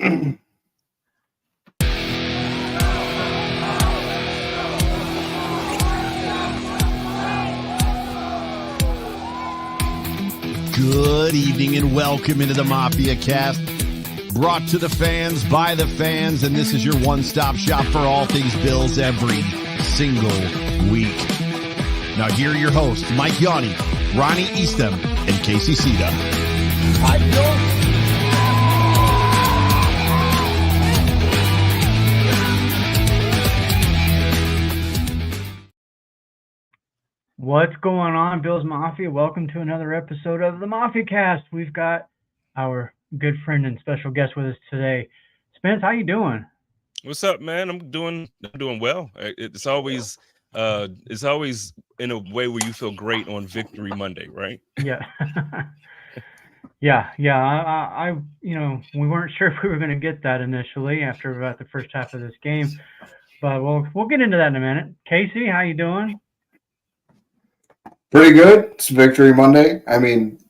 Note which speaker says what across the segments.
Speaker 1: Good evening and welcome into the Mafia Cast, brought to the fans by the fans, and this is your one-stop shop for all things Bills every single week. Now here are your hosts, Mike Yanni, Ronnie Eastham, and Casey Ceda.
Speaker 2: How you doing?
Speaker 3: What's going on, Bills Mafia? Welcome to another episode of the Mafia Cast. We've got our good friend and special guest with us today. Spence, how you doing?
Speaker 4: What's up, man? I'm doing well. It's always in a way where you feel great on Victory Monday, right?
Speaker 3: Yeah. I we weren't sure if we were going to get that initially after about the first half of this game, but we'll get into that in a minute. Casey, how you doing?
Speaker 2: Pretty good. It's Victory Monday. I mean,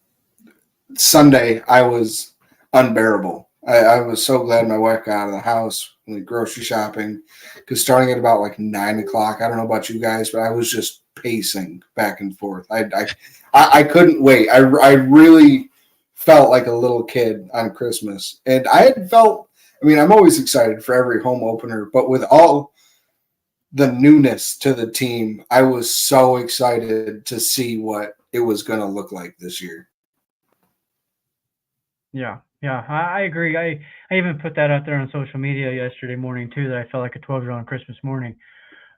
Speaker 2: Sunday I was unbearable. I was so glad my wife got out of the house, went grocery shopping, because starting at about like 9 o'clock, I don't know about you guys, but I was just pacing back and forth. I couldn't wait. I really felt like a little kid on Christmas. And I'm always excited for every home opener, but with all the newness to the team, I was so excited to see what it was going to look like this year.
Speaker 3: Yeah, I agree. I even put that out there on social media yesterday morning too, that I felt like a 12-year-old on Christmas morning.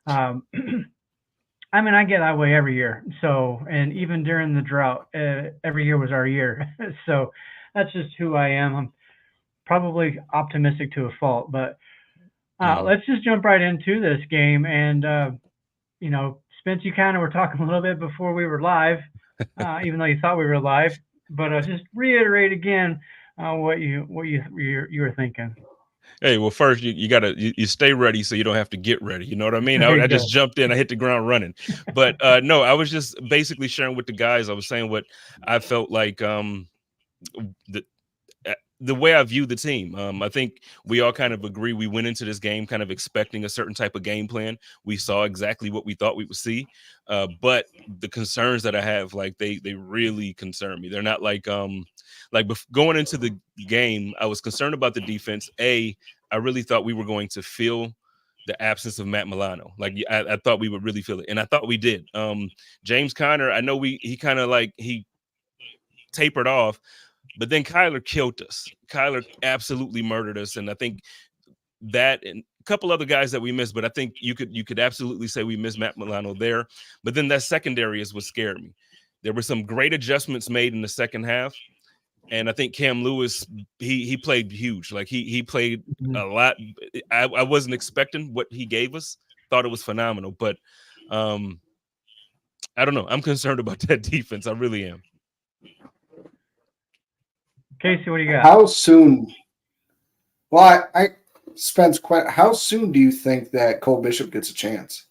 Speaker 3: I get that way every year. So, and even during the drought, every year was our year. So that's just who I am. I'm probably optimistic to a fault, but let's just jump right into this game. And, Spence, you kind of were talking a little bit before we were live, even though you thought we were live, but just reiterate again what you were thinking.
Speaker 4: Hey, well, first you stay ready so you don't have to get ready. You know what I mean? I just jumped in, I hit the ground running. But no, I was just basically sharing with the guys. I was saying what I felt like the way I view the team. I think we all kind of agree. We went into this game kind of expecting a certain type of game plan. We saw exactly what we thought we would see. But the concerns that I have, like they really concern me. They're not like going into the game, I was concerned about the defense. I really thought we were going to feel the absence of Matt Milano. Like I thought we would really feel it. And I thought we did. James Conner, I know he kind of he tapered off, but then Kyler killed us. Kyler absolutely murdered us. And I think that and a couple other guys that we missed, but I think you could absolutely say we missed Matt Milano there. But then that secondary is what scared me. There were some great adjustments made in the second half. And I think Cam Lewis, he played huge. Like he played a lot. I wasn't expecting what he gave us. Thought it was phenomenal. But I don't know. I'm concerned about that defense. I really am.
Speaker 3: Casey, what do you got?
Speaker 2: How soon? Well, Spence, how soon do you think that Cole Bishop gets a chance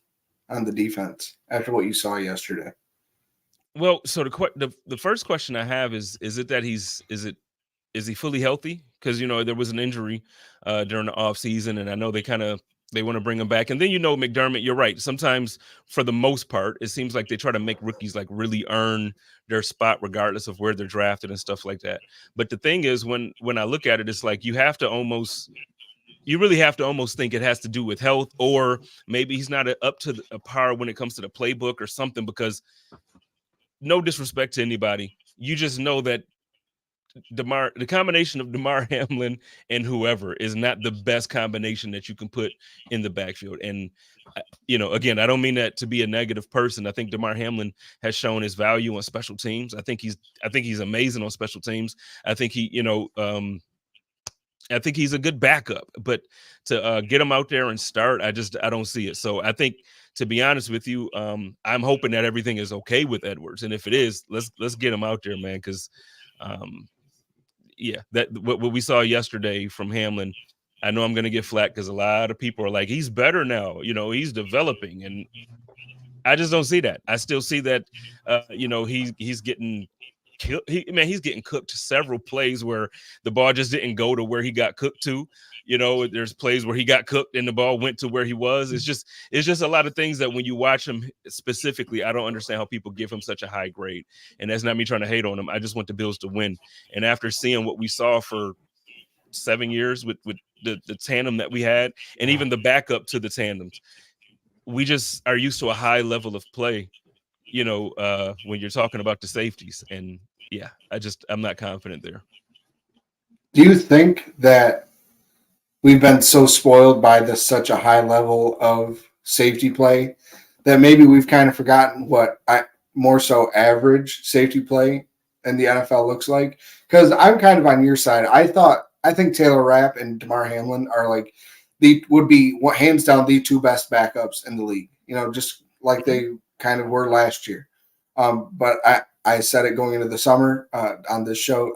Speaker 2: on the defense after what you saw yesterday?
Speaker 4: Well, so the first question I have is it that is he fully healthy? Because there was an injury during the offseason, and I know they want to bring him back. And then McDermott, you're right. Sometimes, for the most part, it seems like they try to make rookies really earn their spot regardless of where they're drafted and stuff like that. But the thing is, when I look at it, it's like you really have to almost think it has to do with health, or maybe he's not up to a par when it comes to the playbook or something, because no disrespect to anybody, you just know that the combination of DeMar Hamlin and whoever is not the best combination that you can put in the backfield. And again, I don't mean that to be a negative person. I think DeMar Hamlin has shown his value on special teams. I think he's amazing on special teams. I think I think he's a good backup, but to get him out there and start, I don't see it. So I think, to be honest with you, I'm hoping that everything is okay with Edwards, and if it is, let's get him out there, man. Because that what we saw yesterday from Hamlin, I know I'm going to get flack because a lot of people are like, he's better now, he's developing, and I just don't see that. I still see that, he's getting he's getting cooked to several plays where the ball just didn't go to where he got cooked to. There's plays where he got cooked and the ball went to where he was. It's just a lot of things that when you watch him specifically, I don't understand how people give him such a high grade. And that's not me trying to hate on him. I just want the Bills to win. And after seeing what we saw for 7 years with the tandem that we had, and even the backup to the tandems, we just are used to a high level of play, when you're talking about the safeties. And yeah, I'm not confident there.
Speaker 2: Do you think that we've been so spoiled by such a high level of safety play that maybe we've kind of forgotten what more so average safety play in the NFL looks like? Because I'm kind of on your side. I think Taylor Rapp and Damar Hamlin are would be hands down the two best backups in the league. Just like they kind of were last year. But I said it going into the summer on this show.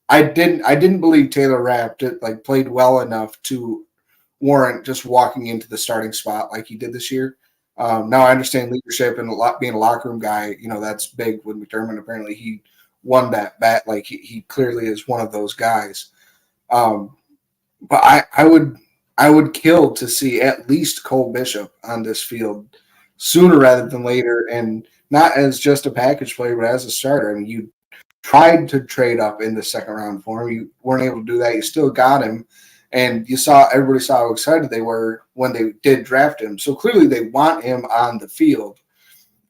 Speaker 2: I didn't believe Taylor Rapp played well enough to warrant just walking into the starting spot like he did this year. Now I understand leadership and being a locker room guy. That's big with McDermott. Apparently he won that bat. He clearly is one of those guys. But I would kill to see at least Cole Bishop on this field sooner rather than later, and not as just a package player, but as a starter. I mean, you tried to trade up in the second round for him. You weren't able to do that. You still got him, and everybody saw how excited they were when they did draft him. So clearly they want him on the field.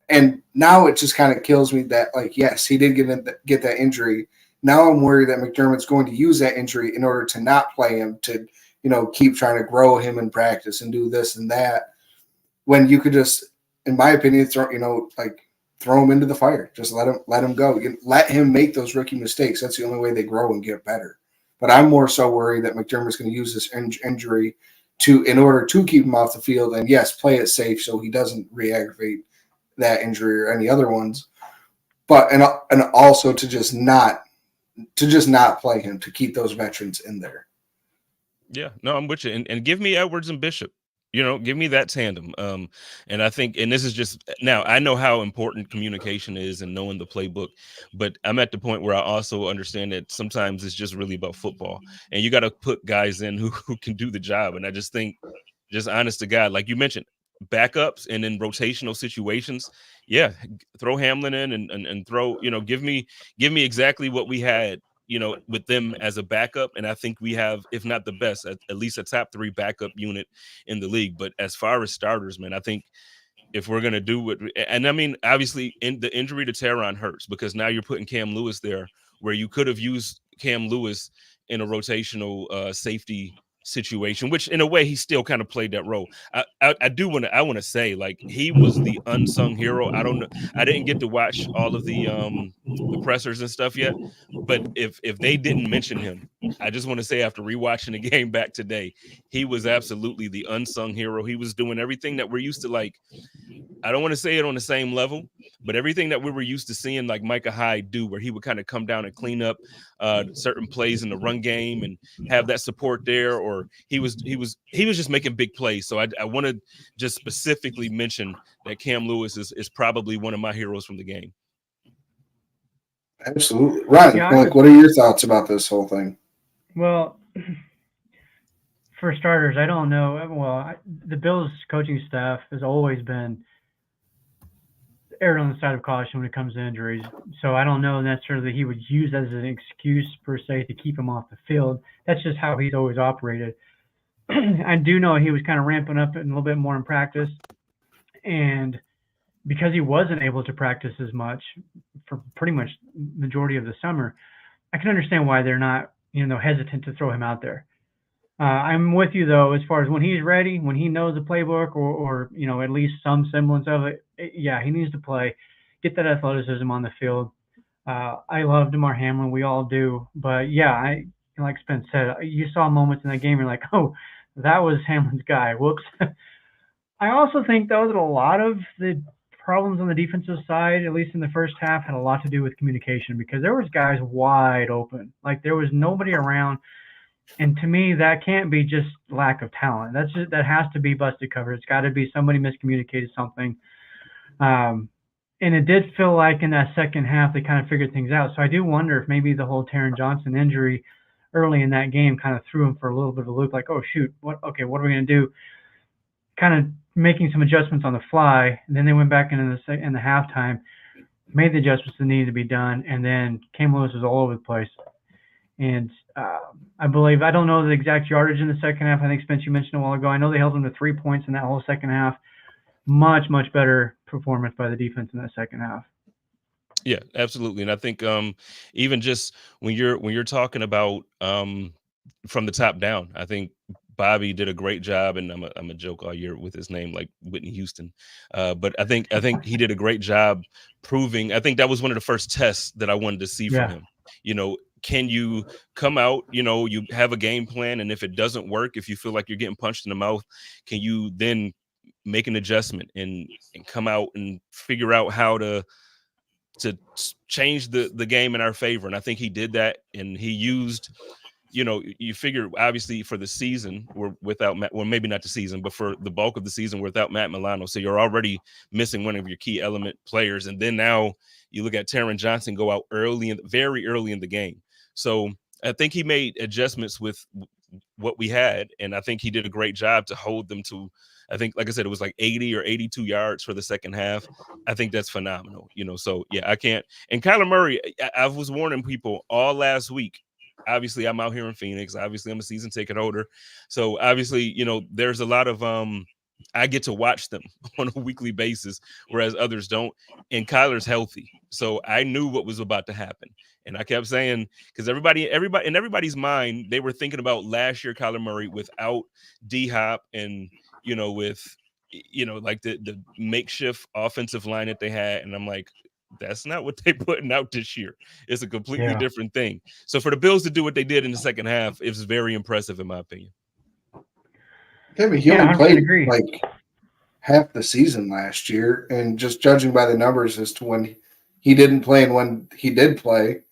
Speaker 2: And now it just kind of kills me that, yes, he did get that injury. Now I'm worried that McDermott's going to use that injury in order to not play him, to keep trying to grow him in practice and do this and that, when you could just, in my opinion, throw him into the fire. Just let him go. Let him make those rookie mistakes. That's the only way they grow and get better. But I'm more so worried that McDermott's going to use this injury in order to keep him off the field, and yes, play it safe so he doesn't re-aggravate that injury or any other ones. But and also to just not play him, to keep those veterans in there.
Speaker 4: Yeah, no, I'm with you. And give me Edwards and Bishop. Give me that tandem. And I think, and this is just, now I know how important communication is and knowing the playbook, but I'm at the point where I also understand that sometimes it's just really about football, and you got to put guys in who can do the job. And I just think, just honest to God, like you mentioned, backups and in rotational situations, yeah, throw Hamlin in and throw, give me exactly what we had, with them as a backup. And I think we have, if not the best, at least a top 3 backup unit in the league. But as far as starters, man, I think if we're going to do what, and I mean, obviously the injury to Teron hurts, because now you're putting Cam Lewis there where you could have used Cam Lewis in a rotational safety situation, which in a way he still kind of played that role. I want to say, he was the unsung hero. I don't know. I didn't get to watch all of the pressers and stuff yet, but if they didn't mention him, I just want to say, after rewatching the game back today, he was absolutely the unsung hero. He was doing everything that we're used to, I don't want to say it on the same level, but everything that we were used to seeing Micah Hyde do, where he would kind of come down and clean up certain plays in the run game and have that support there, or he was just making big plays. So I want to just specifically mention that Cam Lewis is probably one of my heroes from the game.
Speaker 2: Absolutely. Ryan, what are your thoughts about this whole thing?
Speaker 3: Well, for starters, I don't know. Well, the Bills coaching staff has always been erred on the side of caution when it comes to injuries. So I don't know necessarily that he would use as an excuse per se to keep him off the field. That's just how he's always operated. I do know he was kind of ramping up a little bit more in practice, and because he wasn't able to practice as much for pretty much majority of the summer, I can understand why they're not, hesitant to throw him out there. I'm with you though, as far as when he's ready, when he knows the playbook or at least some semblance of it. Yeah, he needs to play, get that athleticism on the field. I love Damar Hamlin, we all do, but yeah, like Spence said, you saw moments in that game, you're like, oh, that was Hamlin's guy. Whoops. I also think though that a lot of the problems on the defensive side, at least in the first half, had a lot to do with communication, because there was guys wide open, there was nobody around. And to me, that can't be just lack of talent. That has to be busted cover. It's got to be somebody miscommunicated something. and it did feel like in that second half they kind of figured things out. So I do wonder if maybe the whole Taron Johnson injury early in that game kind of threw him for a little bit of a loop. Like, oh shoot, what are we going to do? Kind of making some adjustments on the fly. And then they went back into the halftime, made the adjustments that needed to be done, and then Cam Lewis was all over the place. And I believe, I don't know the exact yardage in the second half. I think, Spence, you mentioned a while ago. I know they held them to 3 points in that whole second half. Much, much better performance by the defense in that second half.
Speaker 4: Yeah, absolutely. And I think even just when you're talking about from the top down, I think Bobby did a great job, and I'm a joke all year with his name, like Whitney Houston. But I think he did a great job proving. I think that was one of the first tests that I wanted to see from him. You know, can you come out? You know, you have a game plan, and if it doesn't work, if you feel like you're getting punched in the mouth, can you then make an adjustment and come out and figure out how to change the game in our favor? And I think he did that, and he used, you know, you figure obviously for the season we're without Matt, well, maybe not the season, but for the bulk of the season without Matt Milano. So you're already missing one of your key element players. And then now you look at Taron Johnson go out very early in the game. So I think he made adjustments with what we had. And I think he did a great job to hold them to, I think, like I said, it was like 80 or 82 yards for the second half. I think that's phenomenal, you know. So yeah, I can't. And Kyler Murray, I was warning people all last week. Obviously, I'm out here in Phoenix. Obviously, I'm a season ticket holder. So obviously, you know, there's a lot of I get to watch them on a weekly basis, whereas others don't. And Kyler's healthy. So I knew what was about to happen. And I kept saying, because everybody in everybody's mind, they were thinking about last year Kyler Murray without D-Hop and, you know, with, you know, like the makeshift offensive line that they had. And I'm like, that's not what they're putting out this year. It's a completely different thing. So for the Bills to do what they did in the second half, it was very impressive in my opinion.
Speaker 2: Yeah, but he only played like half the season last year, and just judging by the numbers as to when he didn't play and when he did play,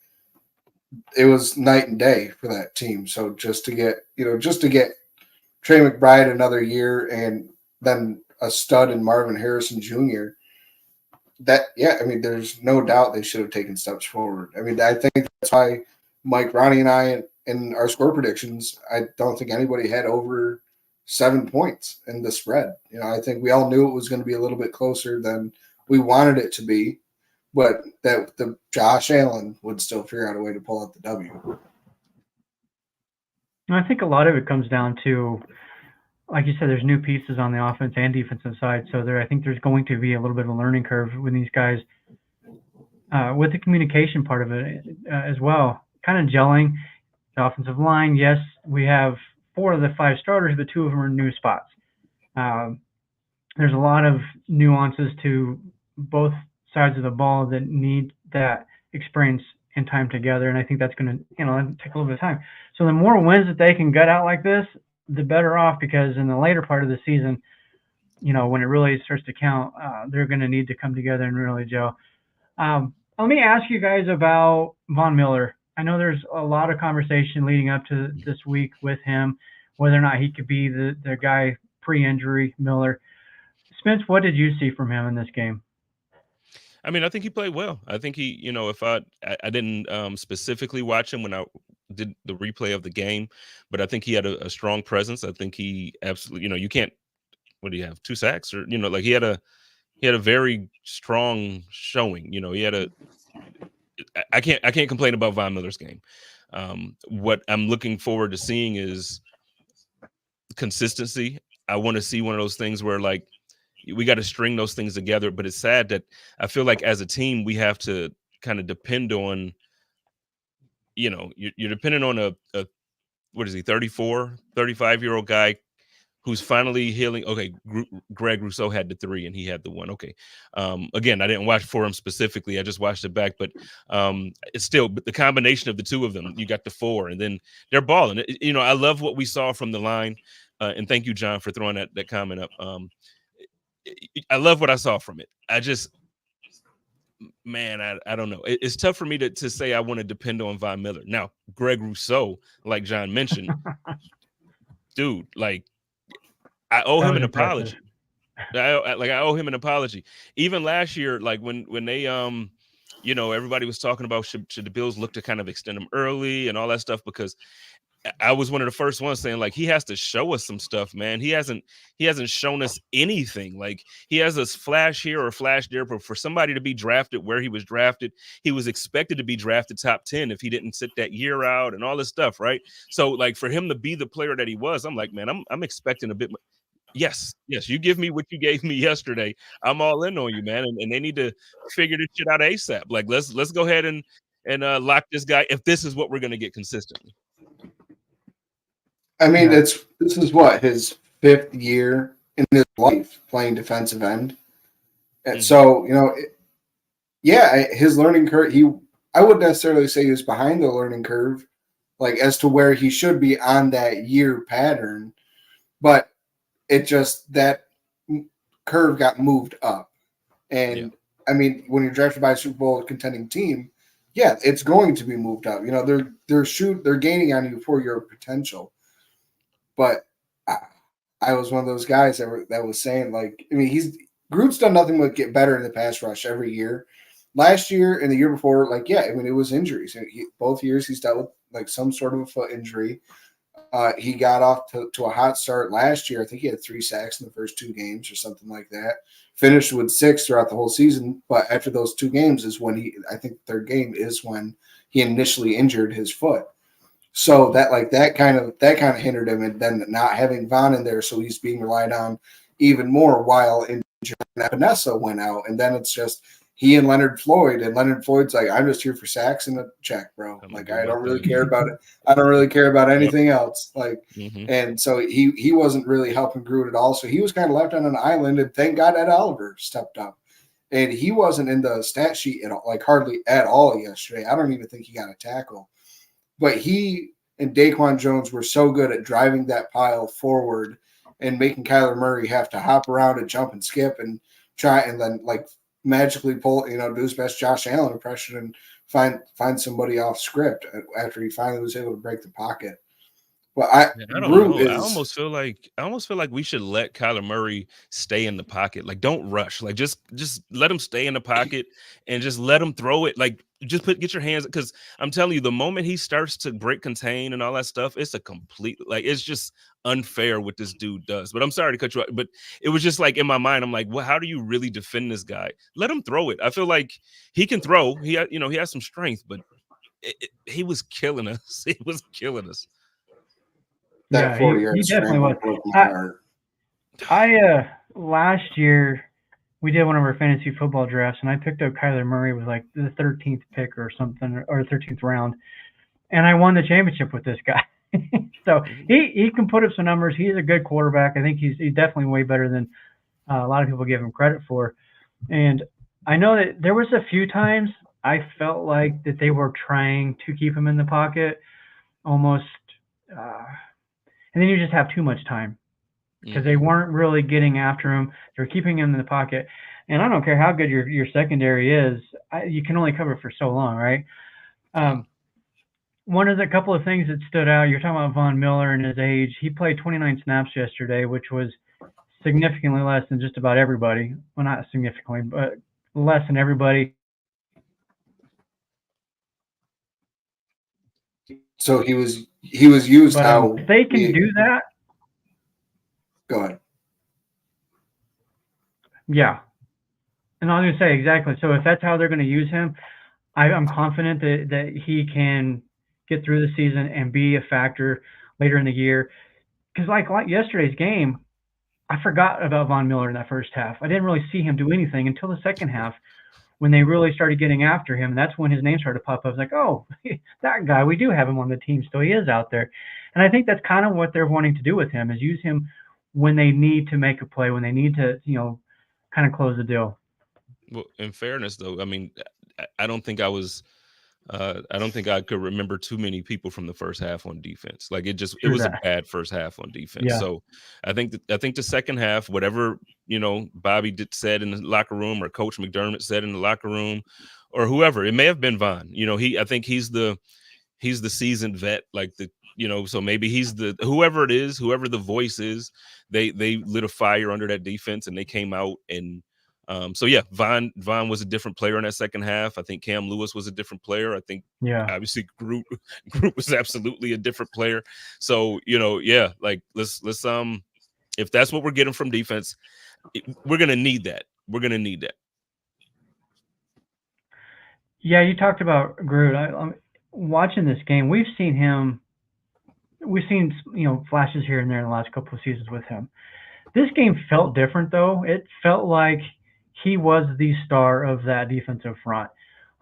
Speaker 2: it was night and day for that team. So just to get Trey McBride another year and then a stud in Marvin Harrison Jr., there's no doubt they should have taken steps forward. I mean, I think that's why Mike, Ronnie, and I in our score predictions, I don't think anybody had over 7 points in the spread. You know, I think we all knew it was going to be a little bit closer than we wanted it to be, but that the Josh Allen would still figure out a way to pull out the W.
Speaker 3: I think a lot of it comes down to, like you said, there's new pieces on the offense and defensive side. So I think there's going to be a little bit of a learning curve with these guys, with the communication part of it as well. Kind of gelling. The offensive line, yes, we have 4 of the 5 starters, but 2 of them are new spots. There's a lot of nuances to both sides of the ball that need that experience and time together, and I think that's going to, take a little bit of time. So the more wins that they can gut out like this, the better off, because in the later part of the season, when it really starts to count, they're going to need to come together and really gel. Let me ask you guys about Von Miller. I know there's a lot of conversation leading up to this week with him, whether or not he could be the guy pre-injury Miller. Spence, what did you see from him in this game?
Speaker 4: I mean, I think he played well. I think he, if I didn't specifically watch him when I did the replay of the game, but I think he had a strong presence. I think he absolutely, you can't, what do you have, 2 sacks or, like he had a very strong showing. He had I can't complain about Von Miller's game. What I'm looking forward to seeing is consistency. I want to see one of those things where like we got to string those things together, but it's sad that I feel like as a team, we have to kind of depend on, you're dependent on a what is he, 35-year-old guy who's finally healing. Okay, Greg Rousseau had the 3 and he had the 1. Okay. Again, I didn't watch for him specifically. I just watched it back, but it's still the combination of the 2 of them. You got the 4 and then they're balling. I love what we saw from the line. And thank you, John, for throwing that comment up. I love what I saw from it. I just, man, I don't know. It's tough for me to say I want to depend on Von Miller. Now, Greg Rousseau, like John mentioned, dude, like I owe him an apology. I owe him an apology. Even last year, like when they everybody was talking about should the Bills look to kind of extend him early and all that stuff, because I was one of the first ones saying, like, he has to show us some stuff, man. He hasn't shown us anything. Like, he has this flash here or flash there, but for somebody to be drafted where he was drafted, he was expected to be drafted top 10 if he didn't sit that year out and all this stuff, right? So, like, for him to be the player that he was, I'm like, man, I'm expecting a bit more. Yes, you give me what you gave me yesterday. I'm all in on you, man. And they need to figure this shit out ASAP. Like, let's go ahead and lock this guy if this is what we're gonna get consistently.
Speaker 2: I mean, this is what, his 5th year in his life playing defensive end. And so, his learning curve, I wouldn't necessarily say he was behind the learning curve, like as to where he should be on that year pattern, but it just, that curve got moved up. And I mean, when you're drafted by a Super Bowl contending team, it's going to be moved up. They're gaining on you for your potential. But I was one of those guys that was saying, like, I mean, Groot's done nothing but get better in the pass rush every year. Last year and the year before, like, I mean, it was injuries. Both years he's dealt with like some sort of a foot injury. He got off to a hot start last year. I think he had 3 sacks in the first 2 games or something like that. Finished with 6 throughout the whole season. But after those 2 games is when I think the 3rd game is when he initially injured his foot. So that kind of hindered him, and then not having Von in there, so he's being relied on even more while injured. Vanessa went out, and then it's just he and Leonard Floyd, and Leonard Floyd's like, I'm just here for sacks and a check, bro. Like, I don't really care about it. I don't really care about anything else. Like, and so he wasn't really helping Groot at all. So he was kind of left on an island, and thank God Ed Oliver stepped up. And he wasn't in the stat sheet at all, like hardly at all yesterday. I don't even think he got a tackle. But he and Daquan Jones were so good at driving that pile forward and making Kyler Murray have to hop around and jump and skip and try, and then like magically pull, do his best Josh Allen impression and find somebody off script after he finally was able to break the pocket. Well, I don't know.
Speaker 4: I almost feel like we should let Kyler Murray stay in the pocket. Like, don't rush. Like, just let him stay in the pocket and just let him throw it. Like, just get your hands, because I'm telling you, the moment he starts to break contain and all that stuff, it's a complete, like, it's just unfair what this dude does. But I'm sorry to cut you off, but it was just like in my mind, I'm like, well, how do you really defend this guy? Let him throw it. I feel like he can throw. He has some strength, but he was killing us. He was killing us.
Speaker 2: That 40-yard
Speaker 3: scramble broke my heart. I last year we did one of our fantasy football drafts, and I picked up Kyler Murray with like the 13th pick or something, or 13th round, and I won the championship with this guy. So he can put up some numbers. He's a good quarterback. I think he's definitely way better than a lot of people give him credit for. And I know that there was a few times I felt like that they were trying to keep him in the pocket, almost. And then you just have too much time because they weren't really getting after him. They're keeping him in the pocket. And I don't care how good your secondary is, you can only cover for so long, right? One of the couple of things that stood out, you're talking about Von Miller and his age. He played 29 snaps yesterday, which was significantly less than just about everybody. Well, not significantly, but less than everybody.
Speaker 2: So he was used, but how
Speaker 3: they can do that.
Speaker 2: Go ahead.
Speaker 3: Yeah, and I was going to say exactly. So if that's how they're going to use him, I'm confident that he can get through the season and be a factor later in the year. Because like yesterday's game, I forgot about Von Miller in that first half. I didn't really see him do anything until the second half, when they really started getting after him. And that's when his name started to pop up. I was like, oh, that guy, we do have him on the team still. He is out there. And I think that's kind of what they're wanting to do with him, is use him when they need to make a play, when they need to, kind of close the deal.
Speaker 4: Well, in fairness, though, I mean, I don't think I could remember too many people from the first half on defense. Like, it was a bad first half on defense. Yeah. So I think the second half, whatever, Bobby said in the locker room, or Coach McDermott said in the locker room, or whoever, it may have been Von, I think he's the seasoned vet. Like, so maybe he's whoever it is, whoever the voice is, they lit a fire under that defense and they came out and so yeah, Von was a different player in that second half. I think Cam Lewis was a different player. I think obviously Groot was absolutely a different player. So, yeah, like let's if that's what we're getting from defense, we're going to need that. We're going to need that.
Speaker 3: Yeah, you talked about Groot. I'm watching this game. We've seen flashes here and there in the last couple of seasons with him. This game felt different, though. It felt like he was the star of that defensive front.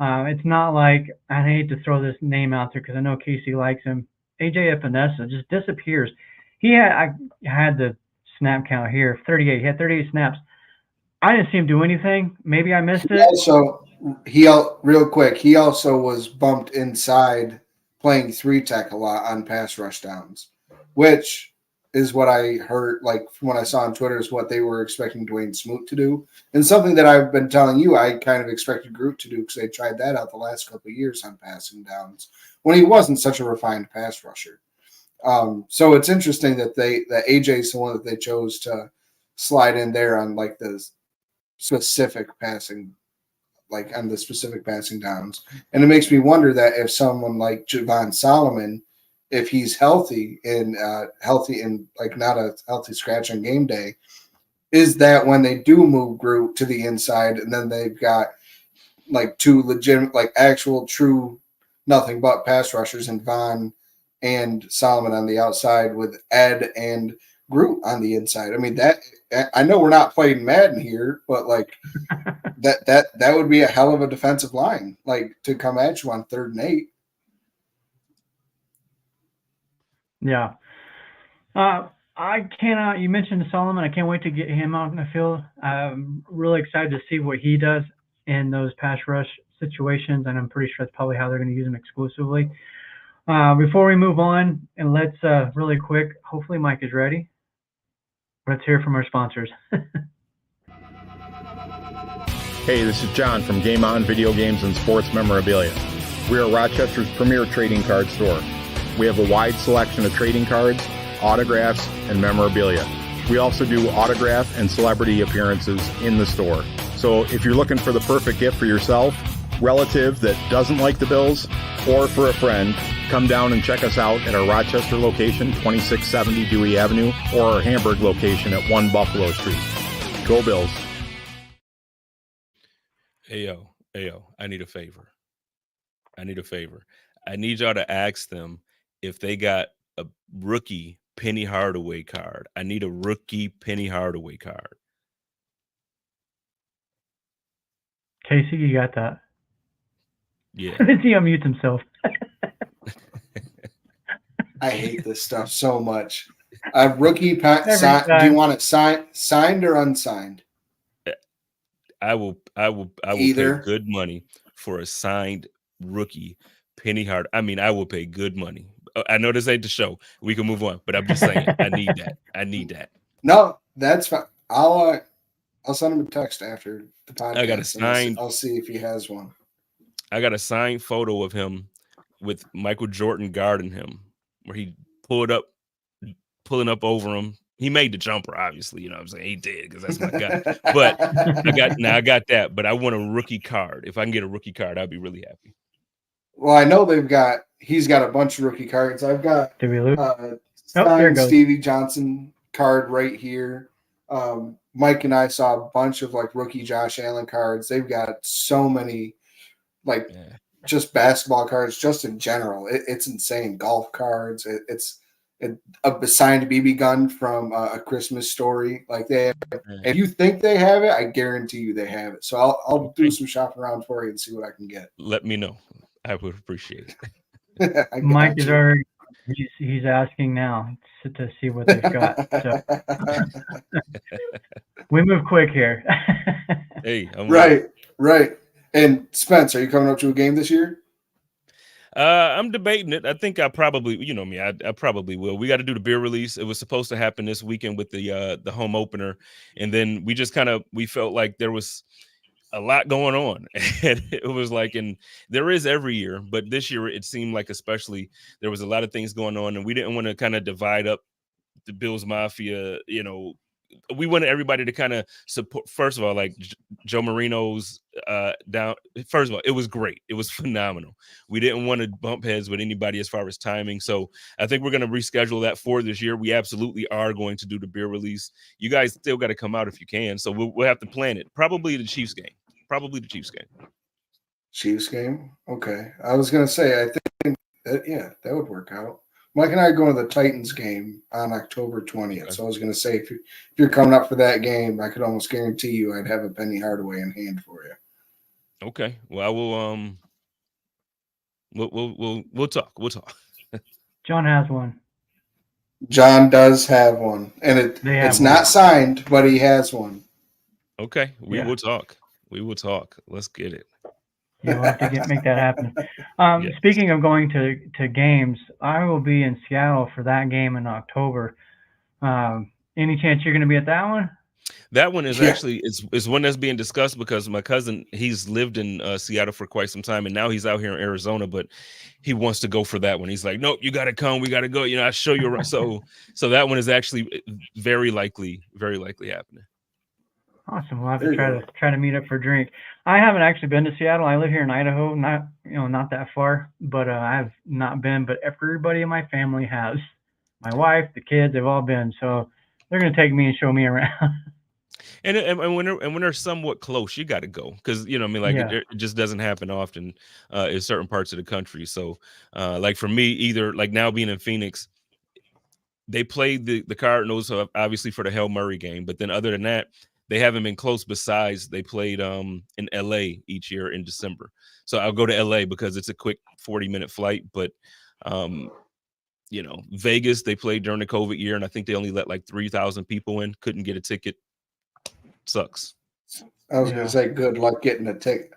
Speaker 3: It's not like, I hate to throw this name out there because I know Casey likes him, AJ Epinesa just disappears. I had the snap count here, 38. He had 38 snaps. I didn't see him do anything. Maybe I missed it.
Speaker 2: Also, real quick, he also was bumped inside playing 3-tech a lot on pass rush downs, which is what I heard, like from what I saw on Twitter, is what they were expecting Dwayne Smoot to do. And something that I've been telling you I kind of expected Groot to do because they tried that out the last couple of years on passing downs when he wasn't such a refined pass rusher. So it's interesting that AJ is the one that they chose to slide in there on like the specific passing, like on the specific passing downs. And it makes me wonder that if someone like Javon Solomon, if he's healthy and like not a healthy scratch on game day, is that when they do move Groot to the inside and then they've got like two legitimate, like actual true nothing but pass rushers and Von and Solomon on the outside with Ed and Groot on the inside. I mean, that I know we're not playing Madden here, but like that would be a hell of a defensive line, like to come at you on 3rd and 8.
Speaker 3: Yeah. You mentioned Solomon. I can't wait to get him out in the field. I'm really excited to see what he does in those pass rush situations, and I'm pretty sure that's probably how they're going to use him exclusively. Before we move on, and let's really quick, hopefully Mike is ready. Let's hear from our sponsors.
Speaker 5: Hey, this is John from Game On Video Games and Sports Memorabilia. We are Rochester's premier trading card store. We have a wide selection of trading cards, autographs, and memorabilia. We also do autograph and celebrity appearances in the store. So if you're looking for the perfect gift for yourself, relative that doesn't like the Bills, or for a friend, come down and check us out at our Rochester location, 2670 Dewey Avenue, or our Hamburg location at 1 Buffalo Street. Go Bills.
Speaker 4: Hey, yo, I need a favor. I need y'all to ask them if they got a rookie Penny Hardaway card. I need a rookie Penny Hardaway card.
Speaker 3: Casey, you got that?
Speaker 4: Yeah.
Speaker 3: He unmutes himself.
Speaker 2: I hate this stuff so much. A rookie do you want it signed or unsigned?
Speaker 4: I will
Speaker 2: Either.
Speaker 4: pay good money for a signed rookie Penny Hard. I mean, I will pay good money. I know this ain't the show. We can move on, but I'm just saying, I need that.
Speaker 2: No, that's fine. I'll send him a text after the podcast.
Speaker 4: I got a signed.
Speaker 2: I'll see if he has one.
Speaker 4: I got a signed photo of him with Michael Jordan guarding him, where he pulling up over him. He made the jumper, obviously. You know what I'm saying? He did, because that's my guy. But I got that. But I want a rookie card. If I can get a rookie card, I'd be really happy.
Speaker 2: Well, I know he's got a bunch of rookie cards. I've got signed Stevie Johnson card right here. Mike and I saw a bunch of like rookie Josh Allen cards. They've got so many just basketball cards, just in general. It's insane. Golf cards. It's a signed BB gun from A Christmas Story. Like they have, if you think they have it, I guarantee you they have it. So I'll do some shopping around for you and see what I can get.
Speaker 4: Let me know. I would appreciate it.
Speaker 3: Mike is already he's asking now to see what they've got. So we move quick here.
Speaker 4: Hey, I'm
Speaker 2: right. And Spence, are you coming up to a game this year?
Speaker 4: I'm debating it. I think I probably, you know me, I probably will. We got to do the beer release. It was supposed to happen this weekend with the home opener, and then we just we felt like there was a lot going on. And it was like, and there is every year, but this year it seemed like especially there was a lot of things going on, and we didn't want to kind of divide up the Bills Mafia, we wanted everybody to kind of support. First of all, like Joe Marino's down. First of all, it was great. It was phenomenal. We didn't want to bump heads with anybody as far as timing. So I think we're going to reschedule that for this year. We absolutely are going to do the beer release. You guys still got to come out if you can. So we'll have to plan it. Probably the Chiefs game.
Speaker 2: Chiefs game? Okay. I was going to say, I think that would work out. Mike and I are going to the Titans game on October 20th. Okay. So I was going to say, if you're coming up for that game, I could almost guarantee you I'd have a Penny Hardaway in hand for you.
Speaker 4: Okay. Well, I will. We'll talk.
Speaker 3: John has one.
Speaker 2: John does have one, and it's not signed, but he has one.
Speaker 4: Okay. We will talk. Let's get it.
Speaker 3: You'll have to make that happen. Speaking of going to games, I will be in Seattle for that game in October. Any chance you're going to be at that one?
Speaker 4: That one is actually is one that's being discussed because my cousin, he's lived in Seattle for quite some time, and now he's out here in Arizona, but he wants to go for that one. He's like, nope, you got to come. We got to go. I show you around. So that one is actually very likely happening.
Speaker 3: Awesome. We'll have to try to meet up for a drink. I haven't actually been to Seattle. I live here in Idaho, not that far, but I've not been. But everybody in my family has. My wife, the kids, they've all been. So they're going to take me and show me around.
Speaker 4: And when they're somewhat close, you got to go because it just doesn't happen often in certain parts of the country. So like for me, either like now being in Phoenix, they played the Cardinals obviously for the Hail Murray game, but then other than that, they haven't been close. Besides, they played in LA each year in December. So I'll go to LA because it's a quick 40-minute flight. But Vegas, they played during the COVID year, and I think they only let like 3,000 people in. Couldn't get a ticket. Sucks.
Speaker 2: I was going to say, good luck getting a ticket.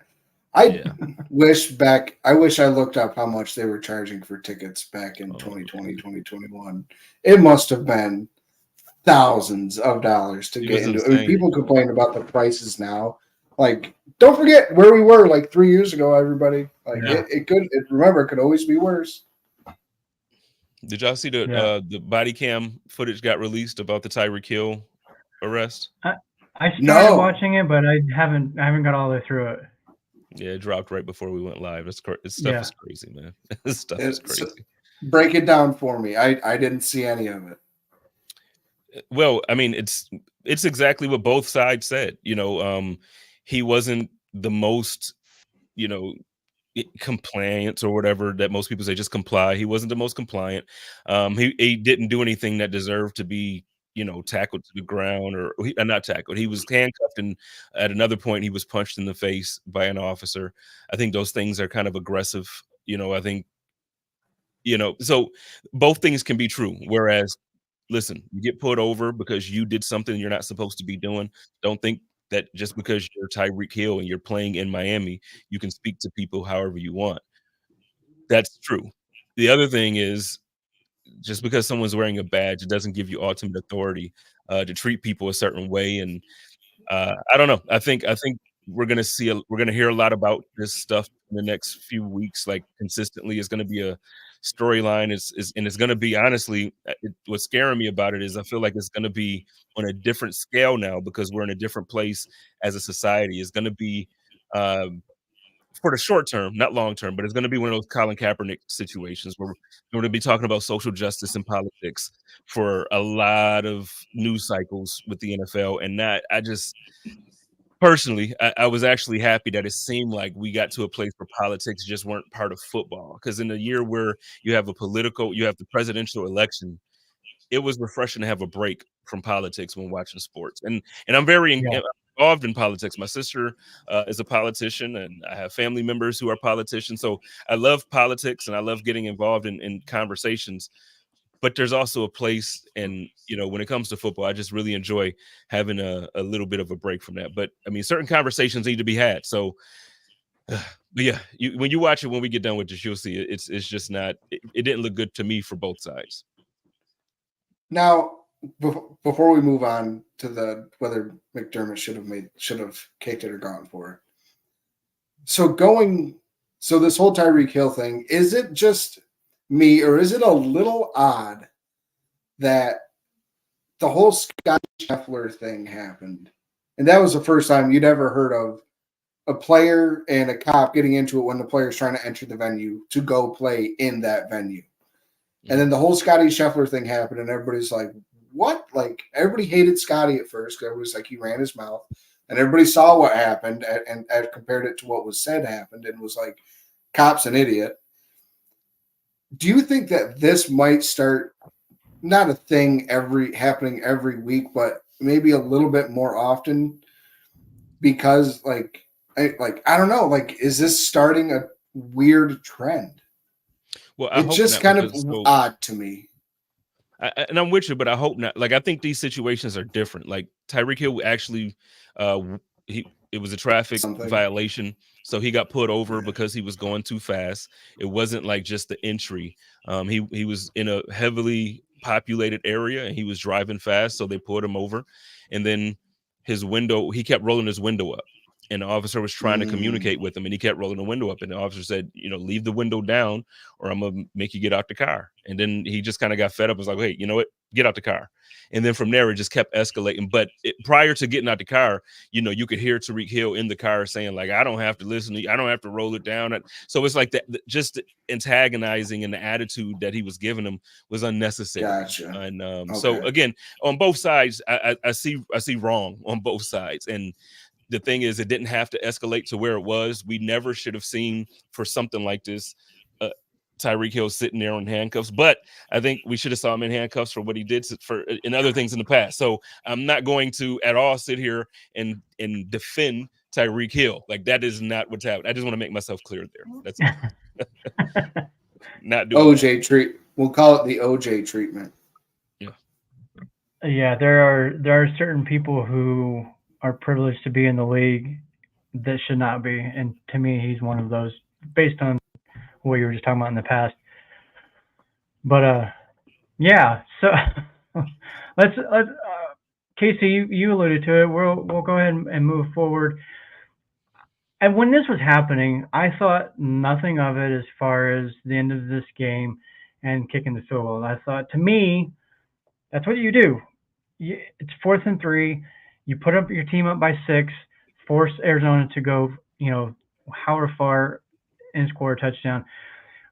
Speaker 2: I wish I looked up how much they were charging for tickets back in 2020, 2021. It must have been thousands of dollars to get into. I mean, people complain about the prices now. Like, don't forget where we were like 3 years ago, everybody. Like, it could always be worse.
Speaker 4: Did y'all see the body cam footage got released about the Tyreek Hill arrest?
Speaker 3: I started watching it, but I haven't got all the way through it.
Speaker 4: Yeah, it dropped right before we went live. This stuff is crazy, man. This stuff is crazy.
Speaker 2: Break it down for me. I didn't see any of it.
Speaker 4: Well, I mean, it's exactly what both sides said. He wasn't the most, compliant or whatever that most people say, just comply. He wasn't the most compliant. He didn't do anything that deserved to be, tackled to the ground or not tackled. He was handcuffed, and at another point he was punched in the face by an officer. I think those things are kind of aggressive. I think, so both things can be true. Whereas, listen, you get pulled over because you did something you're not supposed to be doing. Don't think that just because you're Tyreek Hill and you're playing in Miami, you can speak to people however you want. That's true. The other thing is, just because someone's wearing a badge, it doesn't give you ultimate authority to treat people a certain way. And I don't know. I think we're gonna hear a lot about this stuff in the next few weeks. Like consistently, it's gonna be a storyline. And it's gonna be, honestly, what's scaring me about it is I feel like it's gonna be on a different scale now because we're in a different place as a society. It's gonna be for the short term, not long term, but it's going to be one of those Colin Kaepernick situations where we're going to be talking about social justice and politics for a lot of news cycles with the NFL. And that I just personally, I was actually happy that it seemed like we got to a place where politics just weren't part of football. Because in a year where you have the presidential election, it was refreshing to have a break from politics when watching sports. And I'm very involved in politics. My sister is a politician, and I have family members who are politicians. So I love politics and I love getting involved in conversations. But there's also a place, and when it comes to football, I just really enjoy having a little bit of a break from that. But I mean, certain conversations need to be had. So, but yeah, when you watch it, when we get done with this, you'll see it's just not. It didn't look good to me for both sides.
Speaker 2: Now, before we move on to whether McDermott should have kicked it or gone for it, So this whole Tyreek Hill thing, is it just me or is it a little odd that the whole Scotty Scheffler thing happened? And that was the first time you'd ever heard of a player and a cop getting into it when the player's trying to enter the venue to go play in that venue. And then the whole Scotty Scheffler thing happened, and everybody's like, what? Like, everybody hated Scotty at first because it was like he ran his mouth. And everybody saw what happened and compared it to what was said happened and was like, cop's an idiot. Do you think that this might start, not a thing happening every week, but maybe a little bit more often? Because I don't know, like, is this starting a weird trend?
Speaker 4: Well, I
Speaker 2: It's
Speaker 4: hope
Speaker 2: just
Speaker 4: not,
Speaker 2: kind of
Speaker 4: because so
Speaker 2: odd to me.
Speaker 4: and I'm with you, but I hope not. Like, I think these situations are different. Like Tyreek Hill actually, it was a traffic
Speaker 2: Something.
Speaker 4: violation, so he got put over because he was going too fast. It wasn't like just the entry. He was in a heavily populated area and he was driving fast, so they pulled him over. And then he kept rolling his window up. And the officer was trying to communicate with him, and he kept rolling the window up. And the officer said, leave the window down, or I'm gonna make you get out the car. And then he just kind of got fed up. And was like, hey, you know what? Get out the car. And then from there, it just kept escalating. But prior to getting out the car, you could hear Tyreek Hill in the car saying, like, I don't have to listen to you. I don't have to roll it down. So it's like that, just the antagonizing and the attitude that he was giving him was unnecessary.
Speaker 2: Gotcha.
Speaker 4: And
Speaker 2: Okay.
Speaker 4: So again, on both sides, I see wrong on both sides. And the thing is, it didn't have to escalate to where it was. We never should have seen, for something like this, Tyreek Hill sitting there in handcuffs. But I think we should have saw him in handcuffs for what he did in other things in the past. So I'm not going to at all sit here and defend Tyreek Hill. Like, that is not what's happening. I just want to make myself clear there. That's all. Not doing
Speaker 2: OJ treat. We'll call it the OJ treatment.
Speaker 3: Yeah, there are certain people who are privileged to be in the league that should not be, and to me, he's one of those, based on what you were just talking about in the past. But yeah. So let's Casey, you alluded to it. We'll go ahead and move forward. And when this was happening, I thought nothing of it as far as the end of this game and kicking the field goal. I thought, to me, that's what you do. It's 4th and 3. You put up your team up by 6, force Arizona to go, however far and score a touchdown.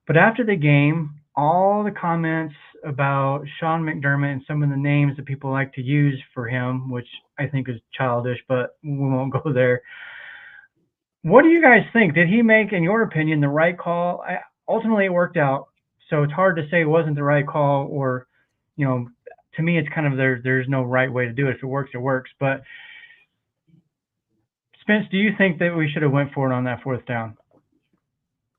Speaker 3: But after the game, all the comments about Sean McDermott and some of the names that people like to use for him, which I think is childish, but we won't go there. What do you guys think? Did he make, in your opinion, the right call? Ultimately, it worked out, so it's hard to say it wasn't the right call, or, to me, it's kind of there's no right way to do it. If it works, it works. But Spence, do you think that we should have went for it on that 4th down?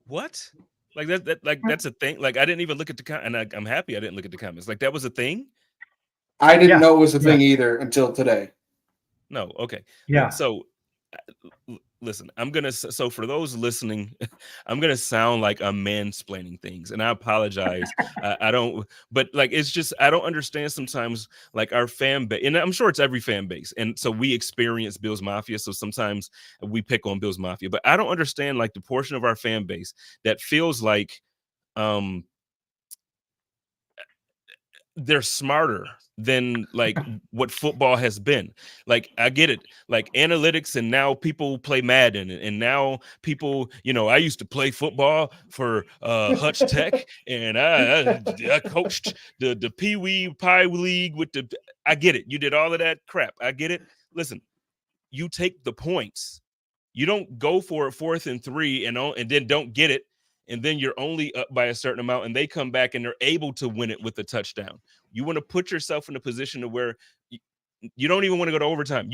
Speaker 4: What? Like that's a thing. Like, I didn't even look at the and I'm happy I didn't look at the comments. Like, that was a thing.
Speaker 2: I didn't know it was a thing either until today.
Speaker 4: No. Okay.
Speaker 3: Yeah.
Speaker 4: So listen, so for those listening, I'm going to sound like I'm mansplaining things, and I apologize. I don't, but like, it's just, I don't understand sometimes, like, our fan base, and I'm sure it's every fan base. And so we experience Bills Mafia. So sometimes we pick on Bills Mafia, but I don't understand, like, the portion of our fan base that feels like, they're smarter than, like, what football has been. Like, I get it, like, analytics, and now people play Madden, and now people, I used to play football for Hutch Tech, and I coached the Pee Wee Pie League with I get it. You did all of that crap. I get it. Listen, you take the points. You don't go for it 4th and 3 and then don't get it, and then you're only up by a certain amount, and they come back and they're able to win it with a touchdown. You want to put yourself in a position to where you don't even want to go to overtime.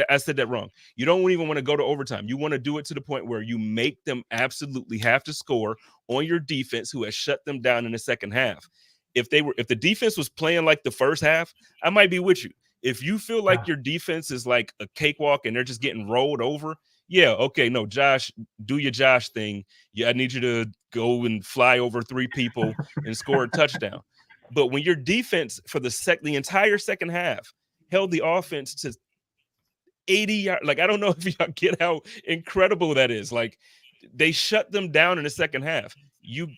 Speaker 4: I said that wrong. You don't even want to go to overtime. You want to do it to the point where you make them absolutely have to score on your defense, who has shut them down in the second half. If the defense was playing like the first half, I might be with you. If you feel like your defense is like a cakewalk and they're just getting rolled over, yeah, okay, no, Josh, do your Josh thing. Yeah, I need you to go and fly over 3 people and score a touchdown. But when your defense for the entire second half held the offense to 80 yards. Like, I don't know if y'all get how incredible that is. Like, they shut them down in the second half. You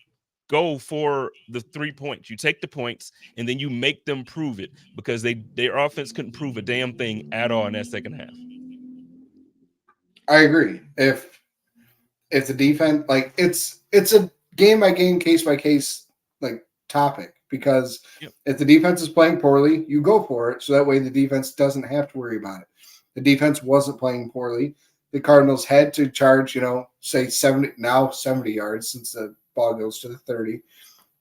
Speaker 4: go for the 3 points. You take the points, and then you make them prove it, because their offense couldn't prove a damn thing at all in that second half.
Speaker 2: I agree. If the defense, like, it's a game by game, case by case, like, topic, because if the defense is playing poorly, you go for it, so that way the defense doesn't have to worry about it. The defense wasn't playing poorly. The Cardinals had to charge, say 70 yards, since the ball goes to the 30.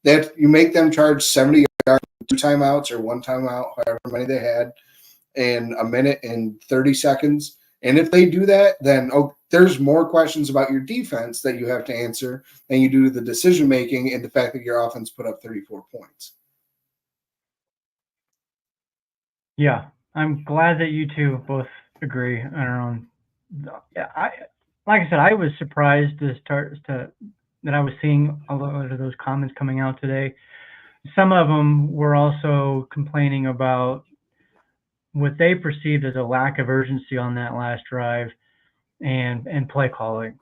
Speaker 2: That you make them charge 70 yards, 2 timeouts or 1 timeout, however many they had, in a minute and 30 seconds. And if they do that, then there's more questions about your defense that you have to answer than you do the decision making and the fact that your offense put up 34 points.
Speaker 3: Yeah, I'm glad that you two both agree on our own. Yeah, like I said, I was surprised that I was seeing a lot of those comments coming out today. Some of them were also complaining about what they perceived as a lack of urgency on that last drive and play calling.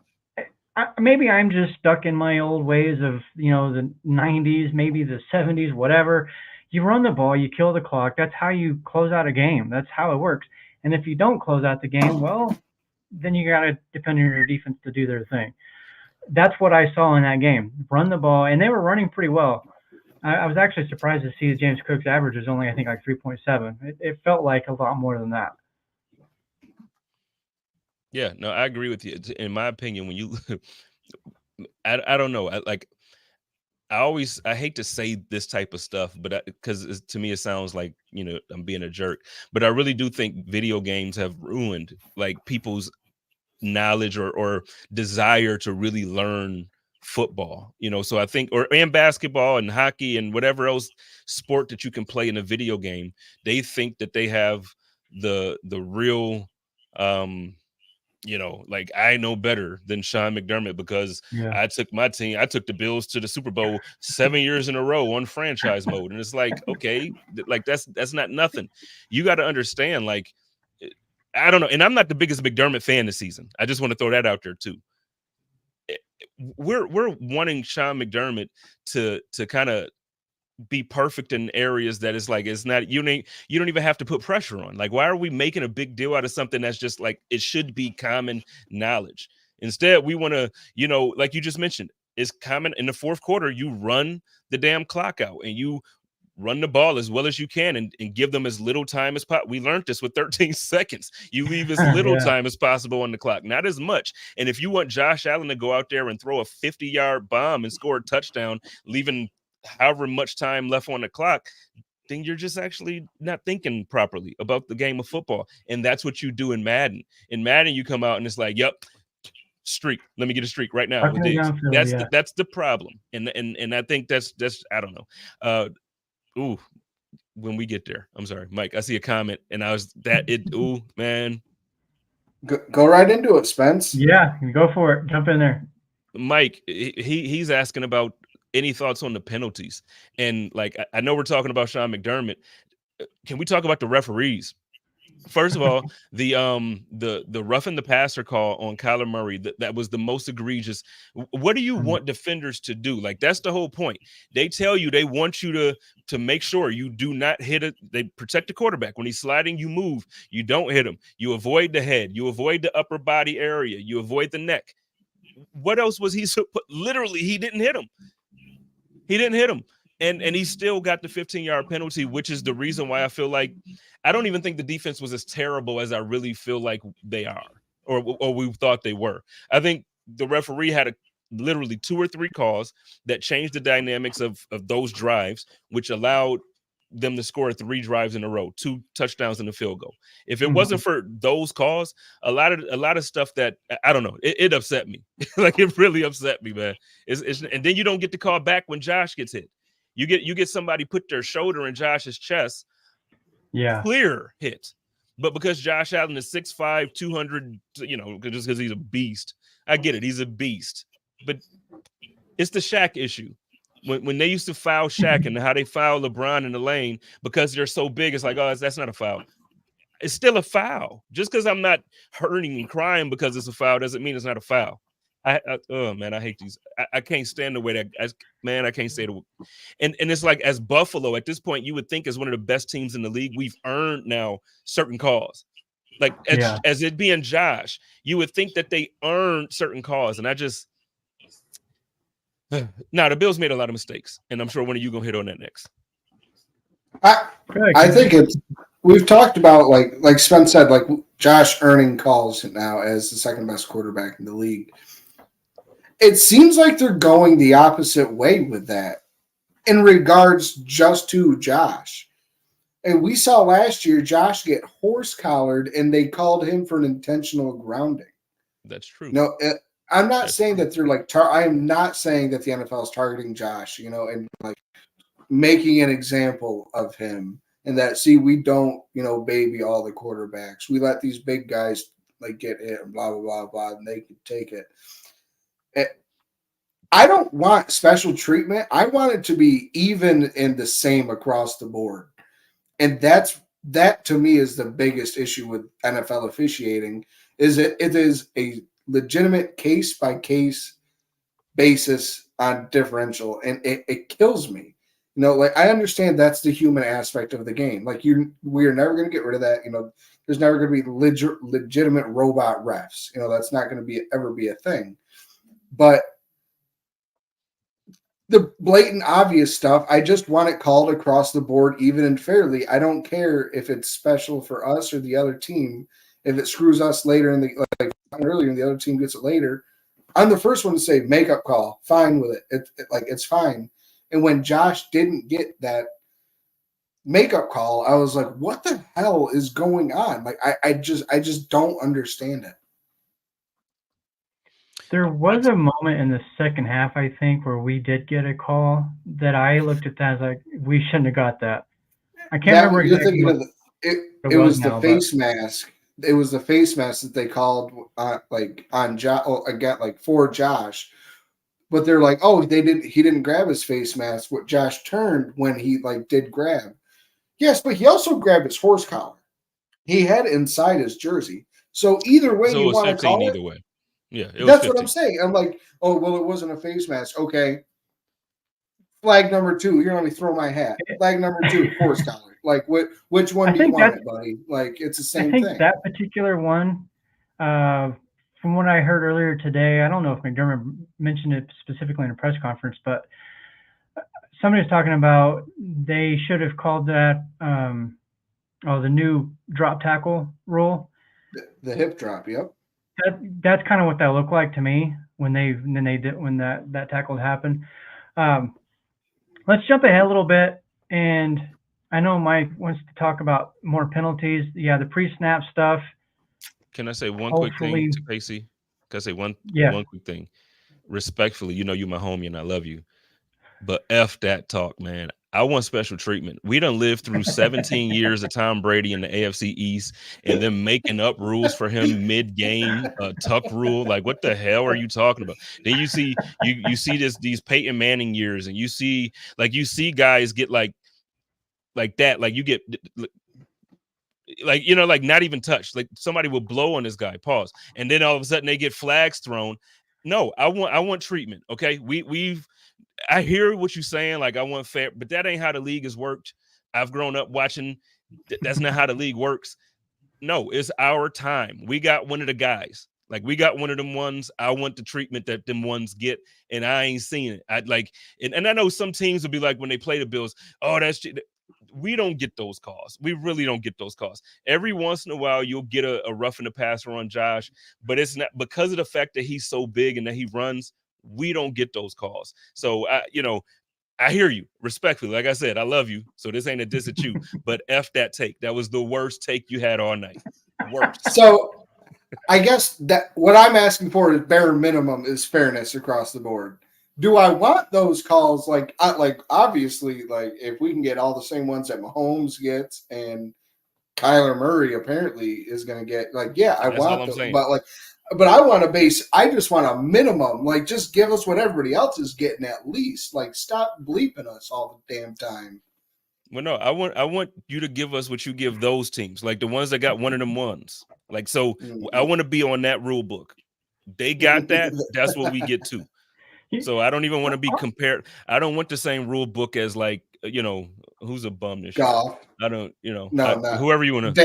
Speaker 3: Maybe I'm just stuck in my old ways of, the 90s, maybe the 70s, whatever. You run the ball, you kill the clock. That's how you close out a game. That's how it works. And if you don't close out the game, well, then you got to depend on your defense to do their thing. That's what I saw in that game. Run the ball, and they were running pretty well. I was actually surprised to see that James Cook's average was only, I think, like 3.7. It felt like a lot more than that.
Speaker 4: Yeah, no, I agree with you. In my opinion, when you, I don't know, I hate to say this type of stuff, but because to me it sounds like I'm being a jerk, but I really do think video games have ruined like people's knowledge or desire to really learn football. So I think, and basketball and hockey and whatever else sport that you can play in a video game, they think that they have the real like, I know better than Sean McDermott because I took the Bills to the Super Bowl 7 years in a row on franchise mode. And it's like, okay, like that's not nothing. You got to understand, like, I don't know. And I'm not the biggest McDermott fan this season. I just want to throw that out there too. We're wanting Sean McDermott to kind of be perfect in areas that is like, it's not, you don't even have to put pressure on. Like, why are we making a big deal out of something that's just like, it should be common knowledge? Instead, we want to, like you just mentioned, it's common in the fourth quarter, you run the damn clock out and you run the ball as well as you can and give them as little time as possible. We learned this with 13 seconds. You leave as little time as possible on the clock, not as much. And if you want Josh Allen to go out there and throw a 50-yard bomb and score a touchdown, leaving however much time left on the clock, then you're just actually not thinking properly about the game of football. And that's what you do in Madden. In Madden, you come out and it's like, yep, streak. Let me get a streak right now.
Speaker 3: Okay,
Speaker 4: That's the problem. And I think that's I don't know. When we get there, I'm sorry, Mike, I see a comment and man.
Speaker 2: Go right into it, Spence.
Speaker 3: Yeah, go for it. Jump in there.
Speaker 4: Mike, he's asking about any thoughts on the penalties. And like, I know we're talking about Sean McDermott. Can we talk about the referees? First of all, the roughing the passer call on Kyler Murray, that was the most egregious. What do you want defenders to do? Like, that's the whole point. They tell you they want you to make sure you do not hit it. They protect the quarterback. When he's sliding, you move. You don't hit him. You avoid the head. You avoid the upper body area. You avoid the neck. What else was he? Literally, he didn't hit him. He didn't hit him. And he still got the 15-yard penalty, which is the reason why I feel like I don't even think the defense was as terrible as I really feel like they are or we thought they were. I think the referee had literally 2 or 3 calls that changed the dynamics of those drives, which allowed them to score 3 drives in a row, 2 touchdowns and a field goal. If it wasn't for those calls, a lot of stuff that I don't know, it upset me. Like, it really upset me, man. And then you don't get the call back when Josh gets hit. You get somebody put their shoulder in Josh's chest.
Speaker 3: Yeah.
Speaker 4: Clear hit. But because Josh Allen is 6'5", 200, just because he's a beast. I get it. He's a beast. But it's the Shaq issue. When they used to foul Shaq and how they foul LeBron in the lane because they're so big, it's like, oh, that's not a foul. it's still a foul. Just because I'm not hurting and crying because it's a foul doesn't mean it's not a foul. Oh man, I hate these. I can't stand the way that. I can't say the. And it's like, as Buffalo at this point, you would think as one of the best teams in the league, we've earned now certain calls. Like as it being Josh, you would think that they earned certain calls, and I just. Now the Bills made a lot of mistakes, and I'm sure one of you gonna hit on that next.
Speaker 2: I think it's. We've talked about like Spence said, like Josh earning calls now as the second best quarterback in the league. It seems like they're going the opposite way with that in regards just to Josh. And we saw last year Josh get horse collared, and they called him for an intentional grounding.
Speaker 4: That's true.
Speaker 2: No, I'm not saying that they're like. I am not saying that the NFL is targeting Josh, and like making an example of him. And that, see, we don't, baby all the quarterbacks. We let these big guys like get hit and blah, blah, blah, blah, and they can take it. I don't want special treatment. I want it to be even and the same across the board. And that to me is the biggest issue with NFL officiating, is it is a legitimate case-by-case basis on differential, and it kills me. Like, I understand that's the human aspect of the game. Like, we are never going to get rid of that. There's never going to be legitimate robot refs. That's not going to ever be a thing. But the blatant obvious stuff, I just want it called across the board, even and fairly. I don't care if it's special for us or the other team. If it screws us later earlier and the other team gets it later, I'm the first one to say makeup call. Fine with it. It's fine. And when Josh didn't get that makeup call, I was like, what the hell is going on? Like, I just don't understand it.
Speaker 3: There was a moment in the second half, I think, where we did get a call that I looked at that as like, we shouldn't have got that. I can't remember exactly what
Speaker 2: it was the face mask. It was the face mask that they called on Josh, again, like for Josh. But they're like, oh, he didn't grab his face mask. What Josh turned when he did grab. Yes, but he also grabbed his horse collar. He had it inside his jersey. So either way, you want to call it.
Speaker 4: Either way. Yeah,
Speaker 2: that's 15. What I'm saying. I'm like, oh, well, it wasn't a face mask. Okay. Flag number 2. You're going to throw my hat. Flag number 2, horse collar. Like, which one do you want it, buddy? Like, it's the same thing. I think
Speaker 3: that particular one, from what I heard earlier today, I don't know if McDermott mentioned it specifically in a press conference, but somebody was talking about they should have called that the new drop tackle rule.
Speaker 2: The hip drop, yep.
Speaker 3: That's kind of what that looked like to me when that tackle happened. Let's jump ahead a little bit, and I know Mike wants to talk about more penalties. Yeah, the pre-snap stuff.
Speaker 4: Can I say one quick thing to Casey? Can I say one quick thing? Respectfully, you're my homie and I love you. But F that talk, man. I want special treatment. We done lived through 17 years of Tom Brady in the AFC East and then making up rules for him mid-game, tuck rule. Like, what the hell are you talking about? Then you see these Peyton Manning years, and you see guys get like that. Like, you get like not even touched. Like, somebody will blow on this guy, pause. And then all of a sudden they get flags thrown. No, I want treatment. Okay. I hear what you're saying. Like, I want fair, but that ain't how the league has worked. I've grown up watching. That's not how the league works. No, it's our time. We got one of the guys. Like, we got one of them ones. I want the treatment that them ones get, and I ain't seen it. And I know some teams will be like, when they play the Bills, oh, we don't get those calls. We really don't get those calls. Every once in a while, you'll get a roughing the passer on Josh, but it's not because of the fact that he's so big and that he runs. We don't get those calls. So, I hear you respectfully. Like I said, I love you. So this ain't a diss at you, but F that take. That was the worst take you had all night. Worst.
Speaker 2: So I guess that what I'm asking for is bare minimum is fairness across the board. Do I want those calls? Like obviously, like if we can get all the same ones that Mahomes gets and Kyler Murray apparently is going to get, like, yeah, I want them, but I want I just want a minimum. Like, just give us what everybody else is getting at least. Like, stop bleeping us all the damn time.
Speaker 4: Well, no, I want you to give us what you give those teams, like the ones that got one of them ones. Like, so I want to be on that rule book. They got that. That's what we get to. So I don't even want to be compared. I don't want the same rule book as like, who's a bum this year.
Speaker 2: Golf.
Speaker 4: I don't,
Speaker 2: No.
Speaker 4: whoever you want to.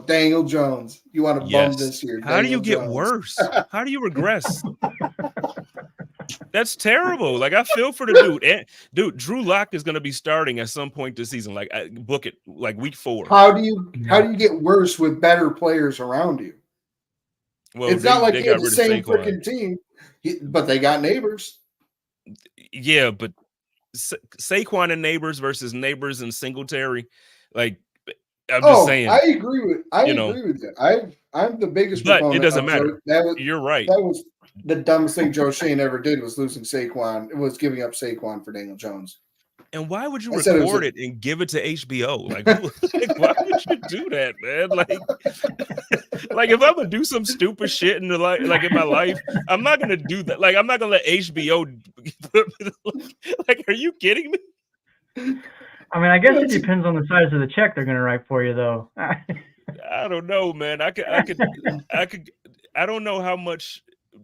Speaker 2: Daniel Jones. You want to bum this year.
Speaker 4: How do you get worse? How do you regress? That's terrible. Like, I feel for the dude. And, dude, Drew Lock is going to be starting at some point this season. Like, book it, like week 4.
Speaker 2: How do you get worse with better players around you? Well, it's not like you have the same freaking team, but they got Neighbors.
Speaker 4: Yeah, but Saquon and Neighbors versus Neighbors and Singletary, like, I'm just saying.
Speaker 2: I agree with you. I'm the biggest
Speaker 4: but
Speaker 2: proponent.
Speaker 4: It doesn't matter. You're right.
Speaker 2: That was the dumbest thing Joe Shane ever did, was losing Saquon. It was giving up Saquon for Daniel Jones.
Speaker 4: And why would you record it and give it to HBO? Like, why would you do that, man? Like if I'm gonna do some stupid shit in in my life, I'm not gonna do that. Like, I'm not gonna let HBO. Like, are you kidding me?
Speaker 3: I mean, I guess it depends on the size of the check they're gonna write for you, though.
Speaker 4: I don't know, man. I don't know how much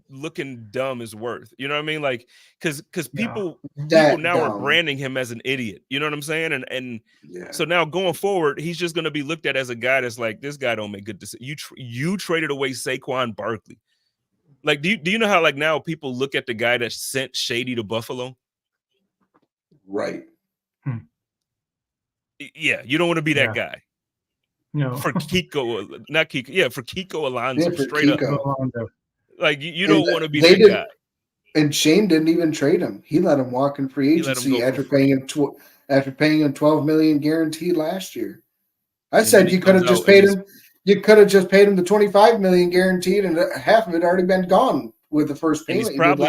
Speaker 4: looking dumb is worth. You know what I mean? Like, because people now are branding him as an idiot. You know what I'm saying? And so now going forward, he's just going to be looked at as a guy that's like, this guy don't make good decisions. You traded away Saquon Barkley. Like, do you know how, like, now people look at the guy that sent Shady to Buffalo?
Speaker 2: Right.
Speaker 4: Yeah, you don't want to be that guy.
Speaker 3: No.
Speaker 4: For Kiko, not Kiko. Yeah, for Kiko Alonso, straight Kiko. Up. Like, you don't want to be that guy.
Speaker 2: And Shane didn't even trade him. He let him walk in free agency after paying him $12 million guaranteed last year. I said you could have just paid him. You could have just paid him the $25 million guaranteed, and half of it already been gone with the first payment.
Speaker 4: He's probably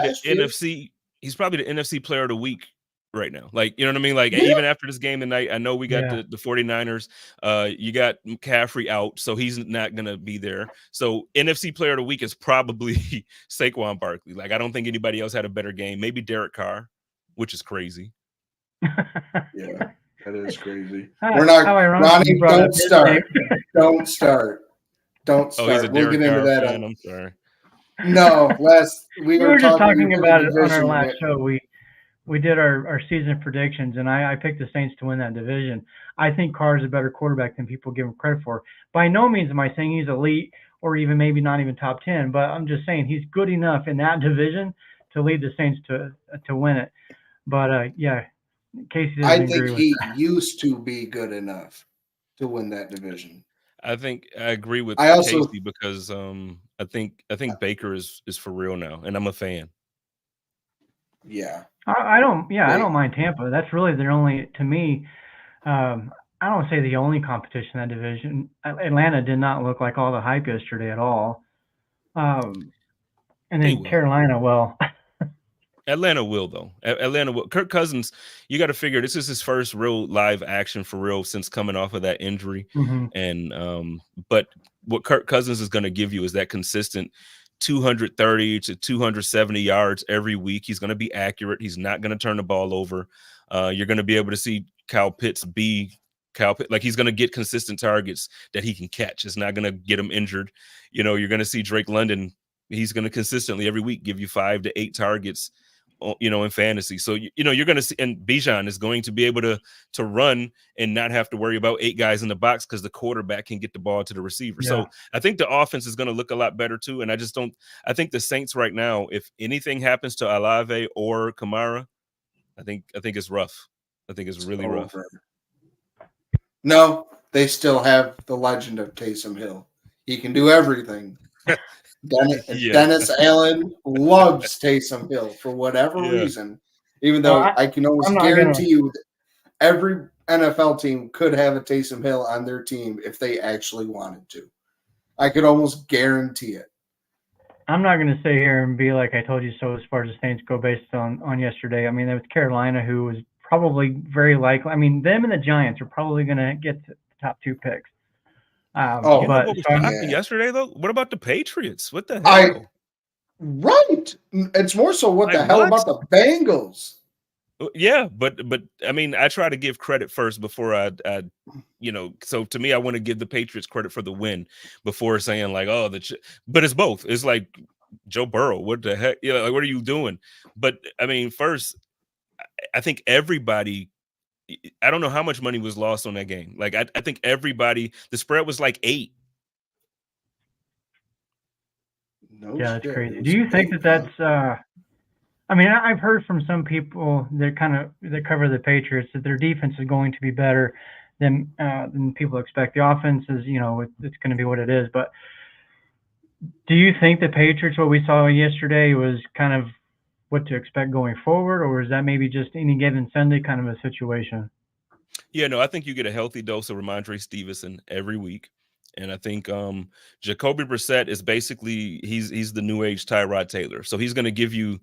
Speaker 4: He's probably the NFC Player of the Week right now. Like, you know what I mean? Like, even after this game tonight, I know we got the 49ers. You got McCaffrey out, so he's not going to be there. So NFC Player of the Week is probably Saquon Barkley. Like, I don't think anybody else had a better game. Maybe Derek Carr, which is crazy.
Speaker 2: Yeah, that is crazy. We're not, Ronnie, don't start. Don't start. Don't start.
Speaker 4: Oh, he's a Derek
Speaker 2: we'll get into
Speaker 4: Carr
Speaker 2: that.
Speaker 4: Fan. I'm sorry.
Speaker 2: No,
Speaker 3: we were just talking about it on our last show. We did our season predictions, and I picked the Saints to win that division. I think Carr is a better quarterback than people give him credit for. By no means am I saying he's elite or even maybe not even top 10, but I'm just saying he's good enough in that division to lead the Saints to win it. But Casey doesn't agree with
Speaker 2: he
Speaker 3: that.
Speaker 2: used to be good enough to win that division.
Speaker 4: I think I agree with Casey because I think Baker is for real now, and I'm a fan.
Speaker 2: Yeah.
Speaker 3: I don't mind Tampa. That's really their only, to me, I don't say the only competition in that division. Atlanta did not look like all the hype yesterday at all. And then Carolina, well.
Speaker 4: Atlanta will, though. Atlanta will. Kirk Cousins, you got to figure this is his first real live action for real since coming off of that injury.
Speaker 3: Mm-hmm.
Speaker 4: And but what Kirk Cousins is going to give you is that consistent 230 to 270 yards every week. He's going to be accurate. He's not going to turn the ball over. You're going to be able to see Kyle Pitts be Kyle Pitts. Like, he's going to get consistent targets that he can catch. It's not going to get him injured. You know, you're going to see Drake London. He's going to consistently every week give you 5 to 8 targets, in fantasy. So, you're going to see, and Bijan is going to be able to run and not have to worry about 8 guys in the box because the quarterback can get the ball to the receiver. Yeah. So I think the offense is going to look a lot better too. And I think the Saints right now, if anything happens to Olave or Kamara, I think it's rough. I think it's really rough.
Speaker 2: No, they still have the legend of Taysom Hill. He can do everything. Dennis Allen loves Taysom Hill for whatever reason, even though I can almost guarantee you that every NFL team could have a Taysom Hill on their team if they actually wanted to. I could almost guarantee it.
Speaker 3: I'm not going to sit here and be like I told you so as far as the Saints go based on yesterday. I mean, there was Carolina, who was probably very likely. I mean, them and the Giants are probably going to get the top 2 picks.
Speaker 4: But what was happening yesterday, though? What about the Patriots? What the hell?
Speaker 2: Right. It's more so what the hell about the Bengals?
Speaker 4: Yeah, but I mean, I try to give credit first before I so to me, I want to give the Patriots credit for the win before saying like, oh, but it's both. It's like Joe Burrow, what the heck? Like, what are you doing? But I mean, first, I think everybody. I don't know how much money was lost on that game. Like, I think everybody. The spread was like 8.
Speaker 2: No
Speaker 3: Yeah, that's
Speaker 2: shit.
Speaker 3: crazy.
Speaker 2: It
Speaker 3: Do
Speaker 2: was
Speaker 3: you think
Speaker 2: big,
Speaker 3: that
Speaker 2: huh?
Speaker 3: that's I mean, I've heard from some people that cover the Patriots that their defense is going to be better than people expect. The offense is, it's going to be what it is. But do you think the Patriots, what we saw yesterday, was kind of what to expect going forward, or is that maybe just any given Sunday kind of a situation?
Speaker 4: Yeah, no, I think you get a healthy dose of Ramondre Stevenson every week. And I think Jacoby Brissett is basically he's the new age Tyrod Taylor. So he's gonna give you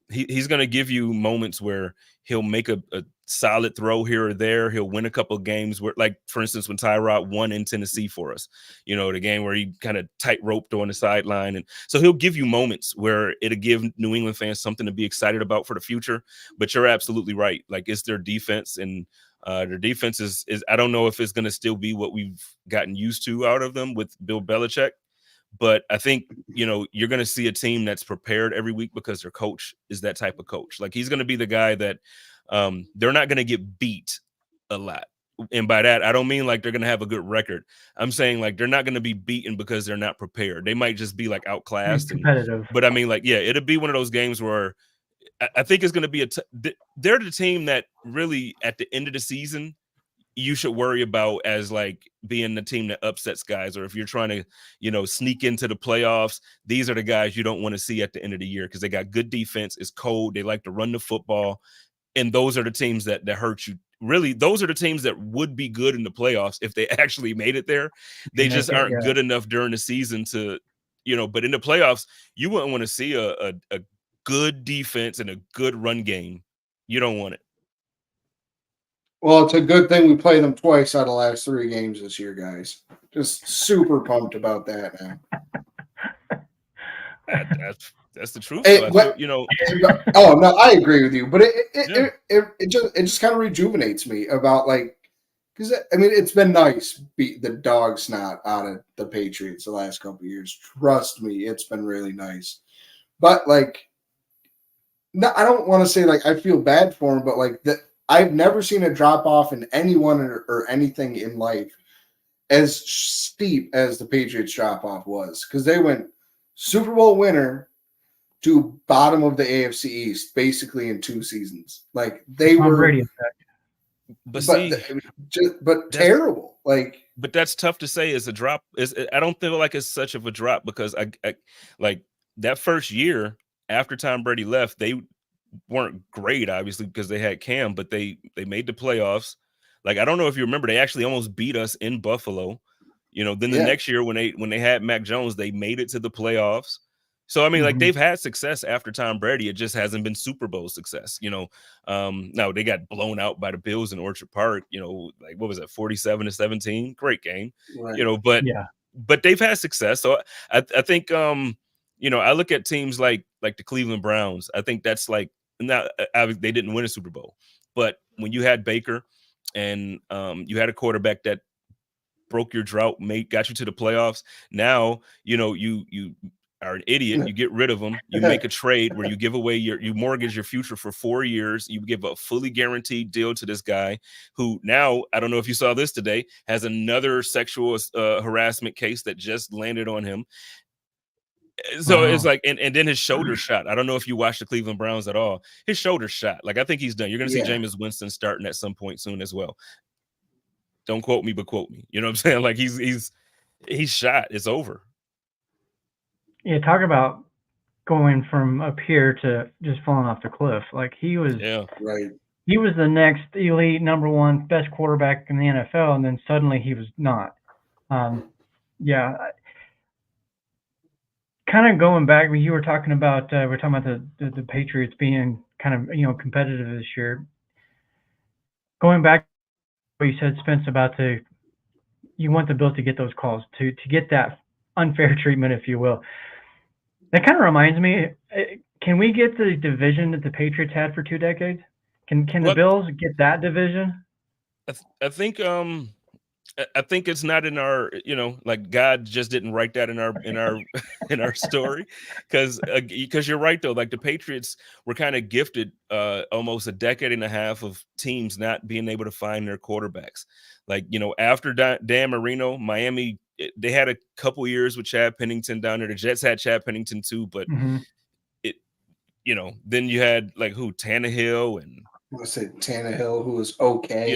Speaker 4: he's gonna give you moments where he'll make a solid throw here or there. He'll win a couple of games where, like, for instance, when Tyrod won in Tennessee for us, the game where he kind of tight roped on the sideline. And so he'll give you moments where it'll give New England fans something to be excited about for the future. But you're absolutely right. Like, it's their defense, and their defense is I don't know if it's going to still be what we've gotten used to out of them with Bill Belichick, but I think, you're going to see a team that's prepared every week because their coach is that type of coach. Like, he's going to be the guy that they're not going to get beat a lot. And by that, I don't mean like they're going to have a good record. I'm saying like they're not going to be beaten because they're not prepared. They might just be like outclassed.
Speaker 3: Competitive.
Speaker 4: But I mean, like, yeah, it'll be one of those games where I think it's going to be they're the team that really at the end of the season you should worry about as like being the team that upsets guys, or if you're trying to, sneak into the playoffs, these are the guys you don't want to see at the end of the year because they got good defense. It's cold. They like to run the football. And those are the teams that hurt you. Really, those are the teams that would be good in the playoffs if they actually made it there. They just aren't good enough during the season to, but in the playoffs, you wouldn't want to see a good defense and a good run game. You don't want it.
Speaker 2: Well, it's a good thing we played them twice out of the last 3 games this year, guys. Just super pumped about that now.
Speaker 4: That's the truth.
Speaker 2: Hey,
Speaker 4: So I
Speaker 2: oh no, I agree with you, but it just kind of rejuvenates me about, like, because I mean it's been nice beat the dog snot out of the Patriots the last couple of years. Trust me, it's been really nice. But like, no, I don't want to say like I feel bad for him, but like I've never seen a drop off in anyone or anything in life as steep as the Patriots drop off was, because they went Super Bowl winner to bottom of the AFC East basically in 2 seasons. Like they
Speaker 3: Tom
Speaker 2: were
Speaker 3: Brady effect.
Speaker 2: but terrible. Like,
Speaker 4: but that's tough to say is a drop. I don't feel like it's such of a drop because I like that first year after Tom Brady left, they weren't great, obviously, because they had Cam, but they made the playoffs. Like, I don't know if you remember, they actually almost beat us in Buffalo. Then the next year when they had Mac Jones, they made it to the playoffs. So I mean, like, they've had success after Tom Brady. It just hasn't been Super Bowl success. Now they got blown out by the Bills in Orchard Park. Like, what was that, 47-17? Great game.
Speaker 2: right.
Speaker 4: But they've had success. So I think I look at teams like the Cleveland Browns. I think that's like, now they didn't win a Super Bowl, but when you had Baker and you had a quarterback that broke your drought, got you to the playoffs. Now, you are an idiot. You get rid of them. You make a trade where you give away you mortgage your future for 4 years. You give a fully guaranteed deal to this guy who now, I don't know if you saw this today, has another sexual harassment case that just landed on him. So it's like, and then his shoulder shot. I don't know if you watched the Cleveland Browns at all. His shoulder shot. Like, I think he's done. You're going to see Jameis Winston starting at some point soon as well. Don't quote me, but quote me. You know what I'm saying? Like, he's shot. It's over.
Speaker 3: Yeah, talk about going from up here to just falling off the cliff. Like, he was
Speaker 2: right.
Speaker 3: He was the next elite number 1 best quarterback in the NFL, and then suddenly he was not. Kind of going back, when you were talking about, we're talking about the Patriots being kind of competitive this year. Going back to what you said, Spence, about you want the Bills to get those calls, to get that unfair treatment, if you will. That kind of reminds me, Can we get the division that the Patriots had for 2 decades? Can the
Speaker 4: What
Speaker 3: Bills get that division?
Speaker 4: I think I think it's not in our, like God just didn't write that in our in our story, because you're right though. Like the Patriots were kind of gifted almost a decade and a half of teams not being able to find their quarterbacks. Like after Dan Marino, Miami, they had a couple years with Chad Pennington down there. The Jets had Chad Pennington too, but
Speaker 3: Mhm.
Speaker 4: it then you had like Tannehill, and
Speaker 2: I'm gonna say Tannehill, who was okay.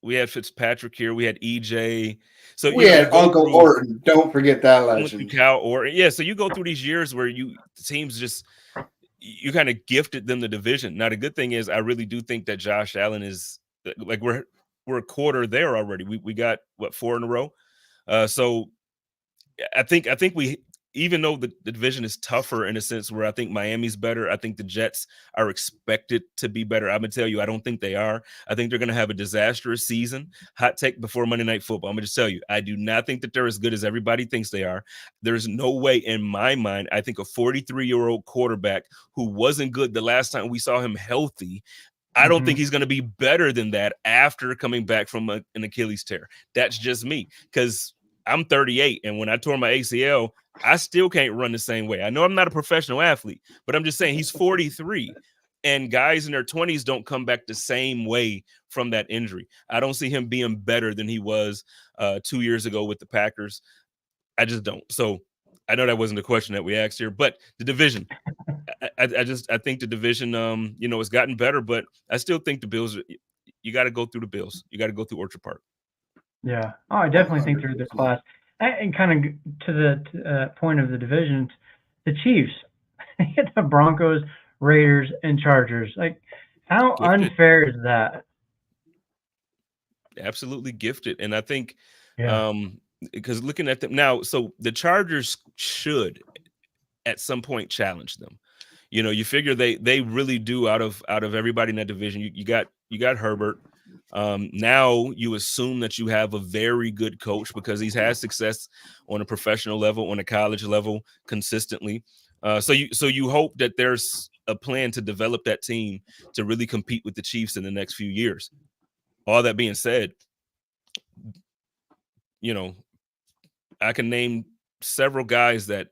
Speaker 4: we had Fitzpatrick here, we had EJ. So
Speaker 2: We
Speaker 4: you
Speaker 2: had
Speaker 4: go
Speaker 2: Uncle
Speaker 4: through
Speaker 2: Orton. Don't forget that
Speaker 4: with
Speaker 2: legend.
Speaker 4: Cal, or yeah. So you go through these years where teams just you kind of gifted them the division. Now the good thing is, I really do think that Josh Allen is like we're a quarter there already. We got what, 4 in a row. So I think we, even though the division is tougher in a sense where I think Miami's better, I think the Jets are expected to be better. I'm gonna tell you, I don't think they are. I think they're gonna have a disastrous season. Hot take before Monday Night Football. I'm gonna just tell you, I do not think that they're as good as everybody thinks they are. There's no way in my mind. I think a 43-year-old quarterback who wasn't good the last time we saw him healthy, I don't think
Speaker 3: Mhm.
Speaker 4: he's going to be better than that after coming back from an Achilles tear. That's just me, because I'm 38, and when I tore my ACL, I still can't run the same way. I know I'm not a professional athlete, but I'm just saying he's 43, and guys in their 20s don't come back the same way from that injury. I don't see him being better than he was 2 years ago with the Packers. I just don't. So I know that wasn't the question that we asked here, but the division. I think the division, it's gotten better, but I still think the Bills. You got to go through the Bills. You got to go through Orchard Park.
Speaker 3: Yeah. Oh, I definitely think they're the
Speaker 2: 100%.
Speaker 3: class. And kind of to the point of the division, the Chiefs, the Broncos, Raiders, and Chargers. Like, how
Speaker 4: Gifted,
Speaker 3: unfair is that?
Speaker 4: absolutely gifted, and I think,
Speaker 3: Yeah.
Speaker 4: because looking at them now, so the Chargers should at some point challenge them. You figure they really do, out of everybody in that division. You got Herbert. Now you assume that you have a very good coach because he's had success on a professional level, on a college level, consistently. So you hope that there's a plan to develop that team to really compete with the Chiefs in the next few years. All that being said, you know, I can name several guys that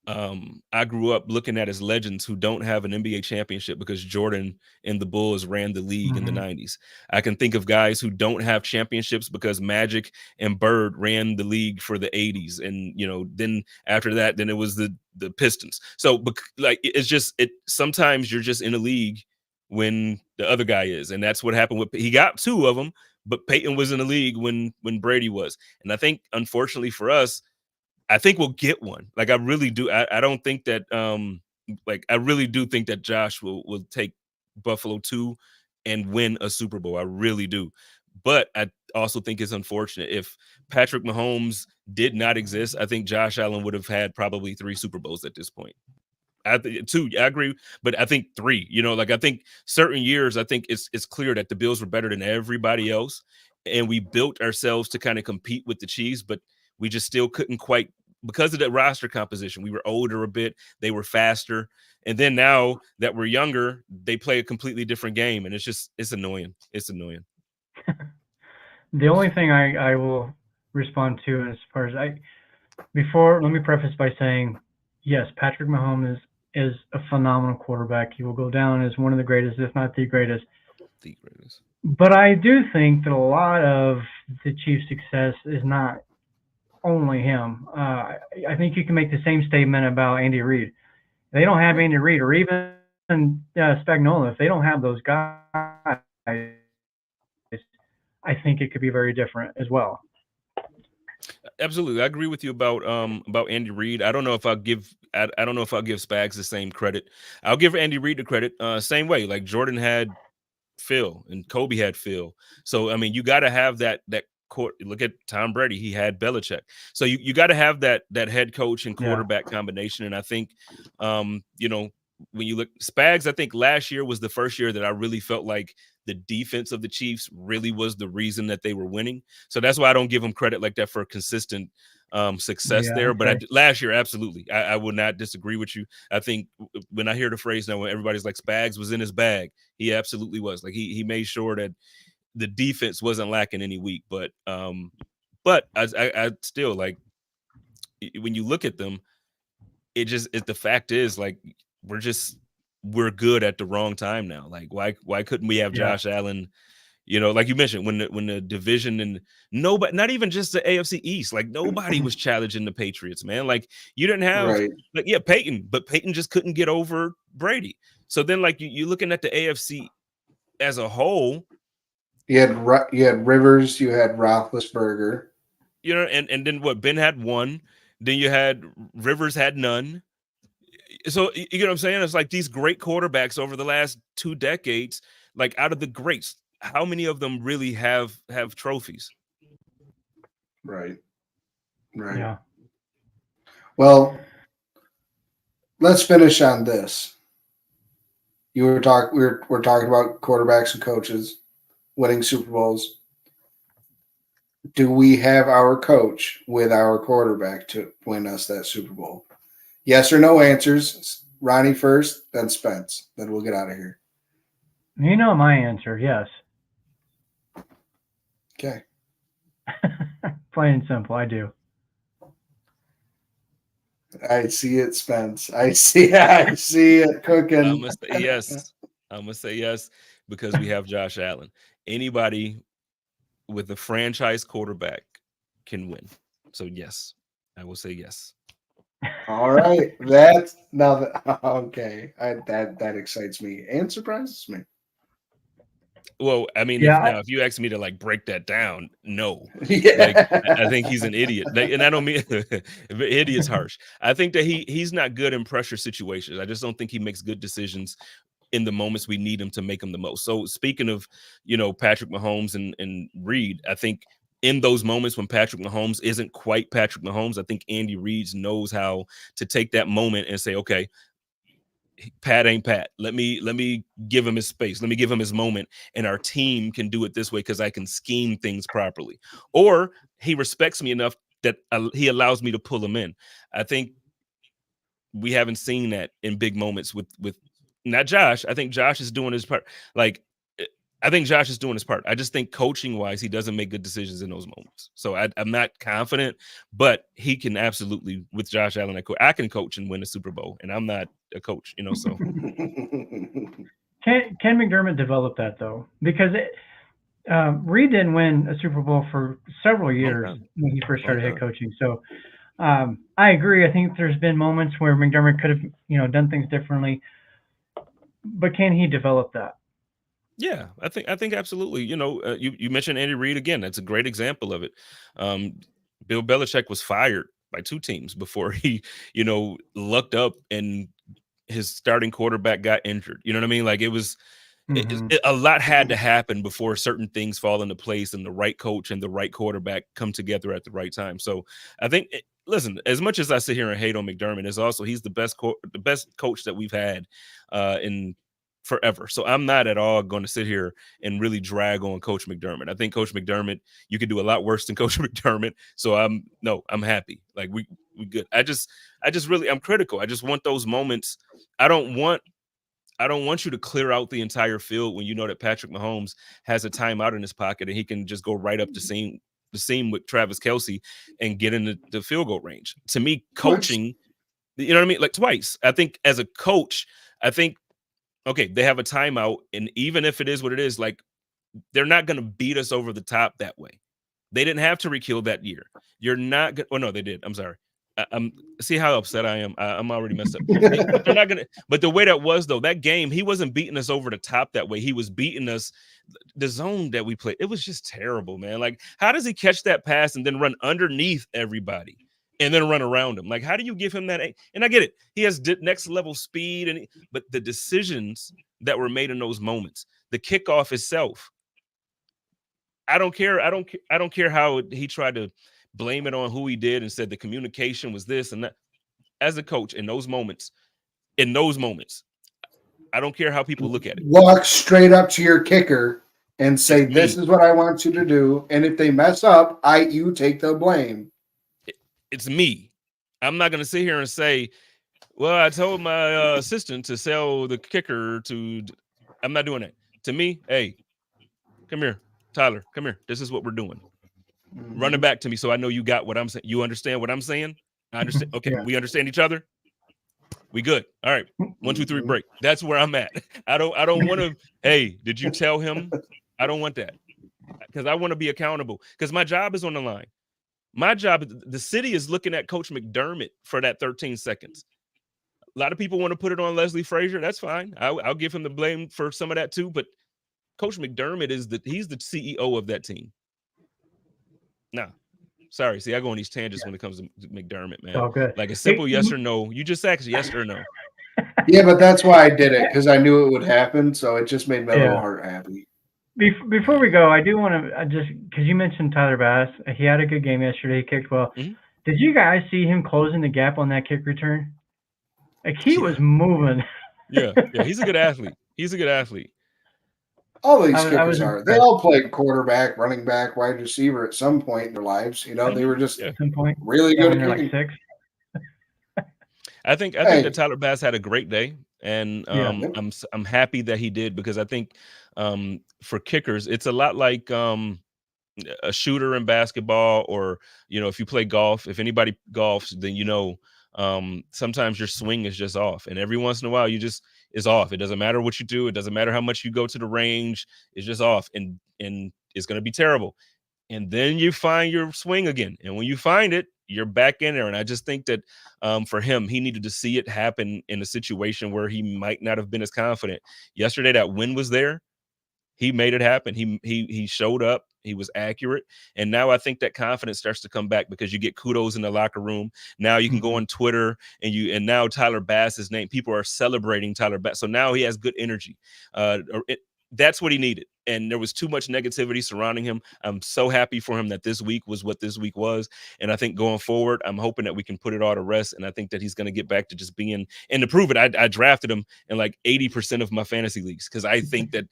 Speaker 4: I grew up looking at as legends who don't have an NBA championship because Jordan and the Bulls ran the league in the
Speaker 3: Mhm.
Speaker 4: 90s. I can think of guys who don't have championships because Magic and Bird ran the league for the 80s. And, then after that, then it was the Pistons. So like, it's just, sometimes you're just in a league when the other guy is. And that's what happened he got 2 of them, but Peyton was in the league when Brady was. And I think, unfortunately for us, I think we'll get one. Like, I really do. I don't think that I really do think that Josh will take Buffalo 2 and win a Super Bowl. I really do. But I also think it's unfortunate. If Patrick Mahomes did not exist, I think Josh Allen would have had probably 3 Super Bowls at this point. I think 2, I agree, but I think 3. I think certain years, I think it's clear that the Bills were better than everybody else, and we built ourselves to kind of compete with the Chiefs, but we just still couldn't quite, because of the roster composition. We were older a bit, they were faster, and then now that we're younger, they play a completely different game, and it's annoying. It's annoying.
Speaker 3: The only thing I will respond to as far as let me preface by saying, yes, Patrick Mahomes is a phenomenal quarterback. He will go down as one of the greatest, if not the greatest.
Speaker 4: The greatest.
Speaker 3: But I do think that a lot of the Chiefs' success is not only him. I think you can make the same statement about Andy Reid. If they don't have Andy Reid, or even Spagnuolo, if they don't have those guys, I think it could be very different as well.
Speaker 4: Absolutely, I agree with you about Andy Reid. I don't know if I'll give Spags the same credit. I'll give Andy Reid the credit. Same way, like Jordan had Phil and Kobe had Phil. So I mean, you got to have that court. Look at Tom Brady; he had Belichick. So you got to have that head coach and
Speaker 3: Yeah.
Speaker 4: quarterback combination. And I think, when you look Spags, I think last year was the first year that I really felt like the defense of the Chiefs really was the reason that they were winning. So that's why I don't give them credit like that for a consistent success
Speaker 3: Yeah,
Speaker 4: there. But
Speaker 3: okay.
Speaker 4: last year, absolutely, I would not disagree with you. I think when I hear the phrase now, when everybody's like Spags was in his bag, he absolutely was. Like he made sure that the defense wasn't lacking any week. But I still like when you look at them, the fact is like we're good at the wrong time now. Like why couldn't we have
Speaker 3: Yeah.
Speaker 4: Josh Allen? You know, like you mentioned, when the division and nobody, not even just the AFC East, like nobody was challenging the Patriots, man. Like you didn't have,
Speaker 2: Right.
Speaker 4: like, yeah, Peyton, but Peyton just couldn't get over Brady. So then, like you're looking at the AFC as a whole,
Speaker 2: You had Rivers, you had Roethlisberger.
Speaker 4: you know, and then what? Ben had one, then you had Rivers had none. So you know what I'm saying? It's like these great quarterbacks over the last 2 decades, like out of the greats, how many of them really have trophies?
Speaker 2: Right. Right.
Speaker 3: Yeah.
Speaker 2: Well, let's finish on this. We're talking about quarterbacks and coaches winning Super Bowls. Do we have our coach with our quarterback to win us that Super Bowl? Yes or no answers. Ronnie first, then Spence. Then we'll get out of here.
Speaker 3: You know my answer, yes.
Speaker 2: Okay.
Speaker 3: Plain and simple, I do.
Speaker 2: I see it, Spence. I see it cooking.
Speaker 4: I'm gonna say yes. I'm gonna say yes because we have Josh Allen. Anybody with a franchise quarterback can win. So yes, I will say yes.
Speaker 2: All right. That's now that okay. That excites me and surprises me.
Speaker 4: Well, I mean,
Speaker 3: Yeah,
Speaker 4: if you ask me to like break that down, no.
Speaker 2: Yeah.
Speaker 4: Like I think he's an idiot. Like, and I don't mean idiot's harsh. I think that he's not good in pressure situations. I just don't think he makes good decisions in the moments we need him to make them the most. So speaking of, Patrick Mahomes and Reed, I think in those moments when Patrick Mahomes isn't quite Patrick Mahomes, I think Andy Reid knows how to take that moment and say, okay, Pat ain't Pat. Let me give him his space. Let me give him his moment, and our team can do it this way because I can scheme things properly. Or he respects me enough that he allows me to pull him in. I think we haven't seen that in big moments with not Josh. I think Josh is doing his part. I think Josh is doing his part. I just think coaching wise, he doesn't make good decisions in those moments. So I'm not confident, but he can absolutely, with Josh Allen, I can coach and win a Super Bowl, and I'm not a coach, so.
Speaker 3: Can McDermott develop that though? Because Reed didn't win a Super Bowl for several years when he first started head coaching. So I agree. I think there's been moments where McDermott could have, done things differently, but can he develop that?
Speaker 4: Yeah, I think absolutely. You mentioned Andy Reid again. That's a great example of it. Bill Belichick was fired by 2 teams before he, lucked up and his starting quarterback got injured. You know what I mean? Like it was a lot had to happen before certain things fall into place and the right coach and the right quarterback come together at the right time. So I think, listen, as much as I sit here and hate on McDermott, he's the best coach that we've had in forever. So I'm not at all going to sit here and really drag on Coach McDermott. I think Coach McDermott, you could do a lot worse than Coach McDermott. So I'm happy. Like we good. I'm critical. I just want those moments. I don't want you to clear out the entire field when you know that Patrick Mahomes has a timeout in his pocket and he can just go right up the seam with Travis Kelce and get in the field goal range. To me, coaching, you know what I mean? Like twice. I think as a coach, okay, they have a timeout, and even if it is what it is, like they're not going to beat us over the top that way. They didn't have Tyreek Hill that year. You're not going. Oh no, they did. I'm sorry. See how upset I am. I'm already messed up. They're not gonna. But the way that was though, that game, he wasn't beating us over the top that way. He was beating us the zone that we played. It was just terrible, man. Like, how does he catch that pass and then run underneath everybody? And then run around him? Like, how do you give him that? And I get it. He has next level speed, but the decisions that were made in those moments, the kickoff itself, I don't care. I don't care how he tried to blame it on who he did and said the communication was this and that. As a coach, in those moments, I don't care how people look at it.
Speaker 2: Walk straight up to your kicker and say, "This is what I want you to do." And if they mess up, you take the blame.
Speaker 4: it's me. I'm not going to sit here and say, well, I told my assistant to sell the kicker to. I'm not doing that. To me, hey, come here, Tyler. Come here. This is what we're doing. Run it back to me so I know you got what I'm saying. You understand what I'm saying? I understand. Okay,
Speaker 3: Yeah.
Speaker 4: we understand each other. We good. All right. 1, 2, 3, break. That's where I'm at. I don't want to. Hey, did you tell him? I don't want that because I want to be accountable because my job is on the line. My job, the city is looking at Coach McDermott for that 13 seconds. A lot of people want to put it on Leslie Frazier. That's fine. I'll give him the blame for some of that too. But Coach McDermott he's the CEO of that team. Nah, sorry. See, I go on these tangents when it comes to McDermott, man.
Speaker 3: All good.
Speaker 4: Like a simple yes or no. You just ask yes or no.
Speaker 2: Yeah, but that's why I did it, because I knew it would happen. So it just made my little heart happy.
Speaker 3: Before we go, I do want to just because you mentioned Tyler Bass, he had a good game yesterday. He kicked well.
Speaker 4: Mm-hmm.
Speaker 3: Did you guys see him closing the gap on that kick return? Like he was moving.
Speaker 4: Yeah, he's a good athlete. He's a good athlete.
Speaker 2: All these kickers are. They all played quarterback, running back, wide receiver at some point in their lives. You know, they were just
Speaker 3: at some point
Speaker 2: really good at
Speaker 3: like
Speaker 2: kicking.
Speaker 3: 6.
Speaker 4: I think that Tyler Bass had a great day, and I'm happy that he did because I think for kickers it's a lot like a shooter in basketball, or if you play golf. If anybody golfs, then sometimes your swing is just off, and every once in a while you just is off. It doesn't matter what you do. It doesn't matter how much you go to the range. It's just off, and it's going to be terrible. And then you find your swing again, and when you find it, you're back in there. And I just think that for him, he needed to see it happen in a situation where he might not have been as confident. Yesterday, that win was there. He made it happen. He showed up. He was accurate. And now I think that confidence starts to come back because you get kudos in the locker room. Now you can go on Twitter and now Tyler Bass's name, people are celebrating Tyler Bass. So now he has good energy. That's what he needed. And there was too much negativity surrounding him. I'm so happy for him that this week was what this week was. And I think going forward, I'm hoping that we can put it all to rest. And I think that he's going to get back to just being, and to prove it, I drafted him in like 80% of my fantasy leagues because I think that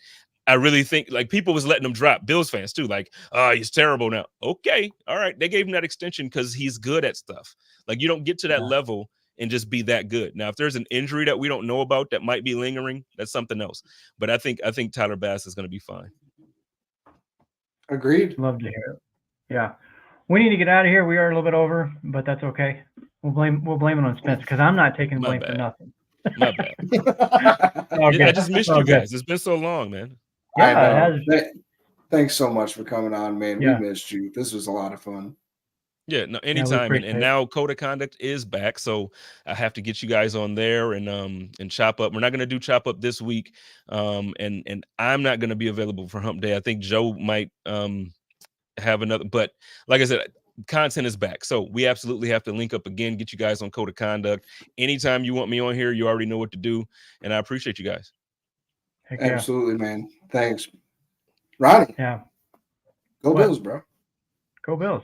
Speaker 4: I really think like people was letting him drop. Bills fans too, like, oh, he's terrible now. Okay, all right. They gave him that extension because he's good at stuff. Like you don't get to that level and just be that good. Now, if there's an injury that we don't know about that might be lingering, that's something else. But I think Tyler Bass is going to be fine.
Speaker 2: Agreed.
Speaker 3: Love to hear it. Yeah, we need to get out of here. We are a little bit over, but that's okay. We'll blame it on Spence because I'm not taking blame for nothing.
Speaker 4: My bad. I just missed you guys. It's been so long, man.
Speaker 3: Yeah, it has.
Speaker 2: Thanks so much for coming on, man.
Speaker 3: Yeah.
Speaker 2: We missed you. This was a lot of fun.
Speaker 4: Yeah, no, anytime. And now Code of Conduct is back, so I have to get you guys on there and chop up. We're not going to do chop up this week, and I'm not going to be available for Hump Day. I think Joe might have another, but like I said, content is back, so we absolutely have to link up again. Get you guys on Code of Conduct anytime you want me on here. You already know what to do, and I appreciate you guys.
Speaker 3: Heck
Speaker 2: absolutely, man. Thanks, Ronnie.
Speaker 3: Yeah.
Speaker 2: Go Bills, bro.
Speaker 3: Go Bills.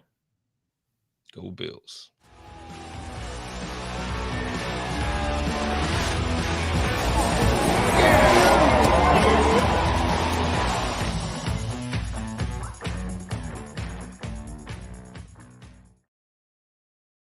Speaker 4: Go Bills.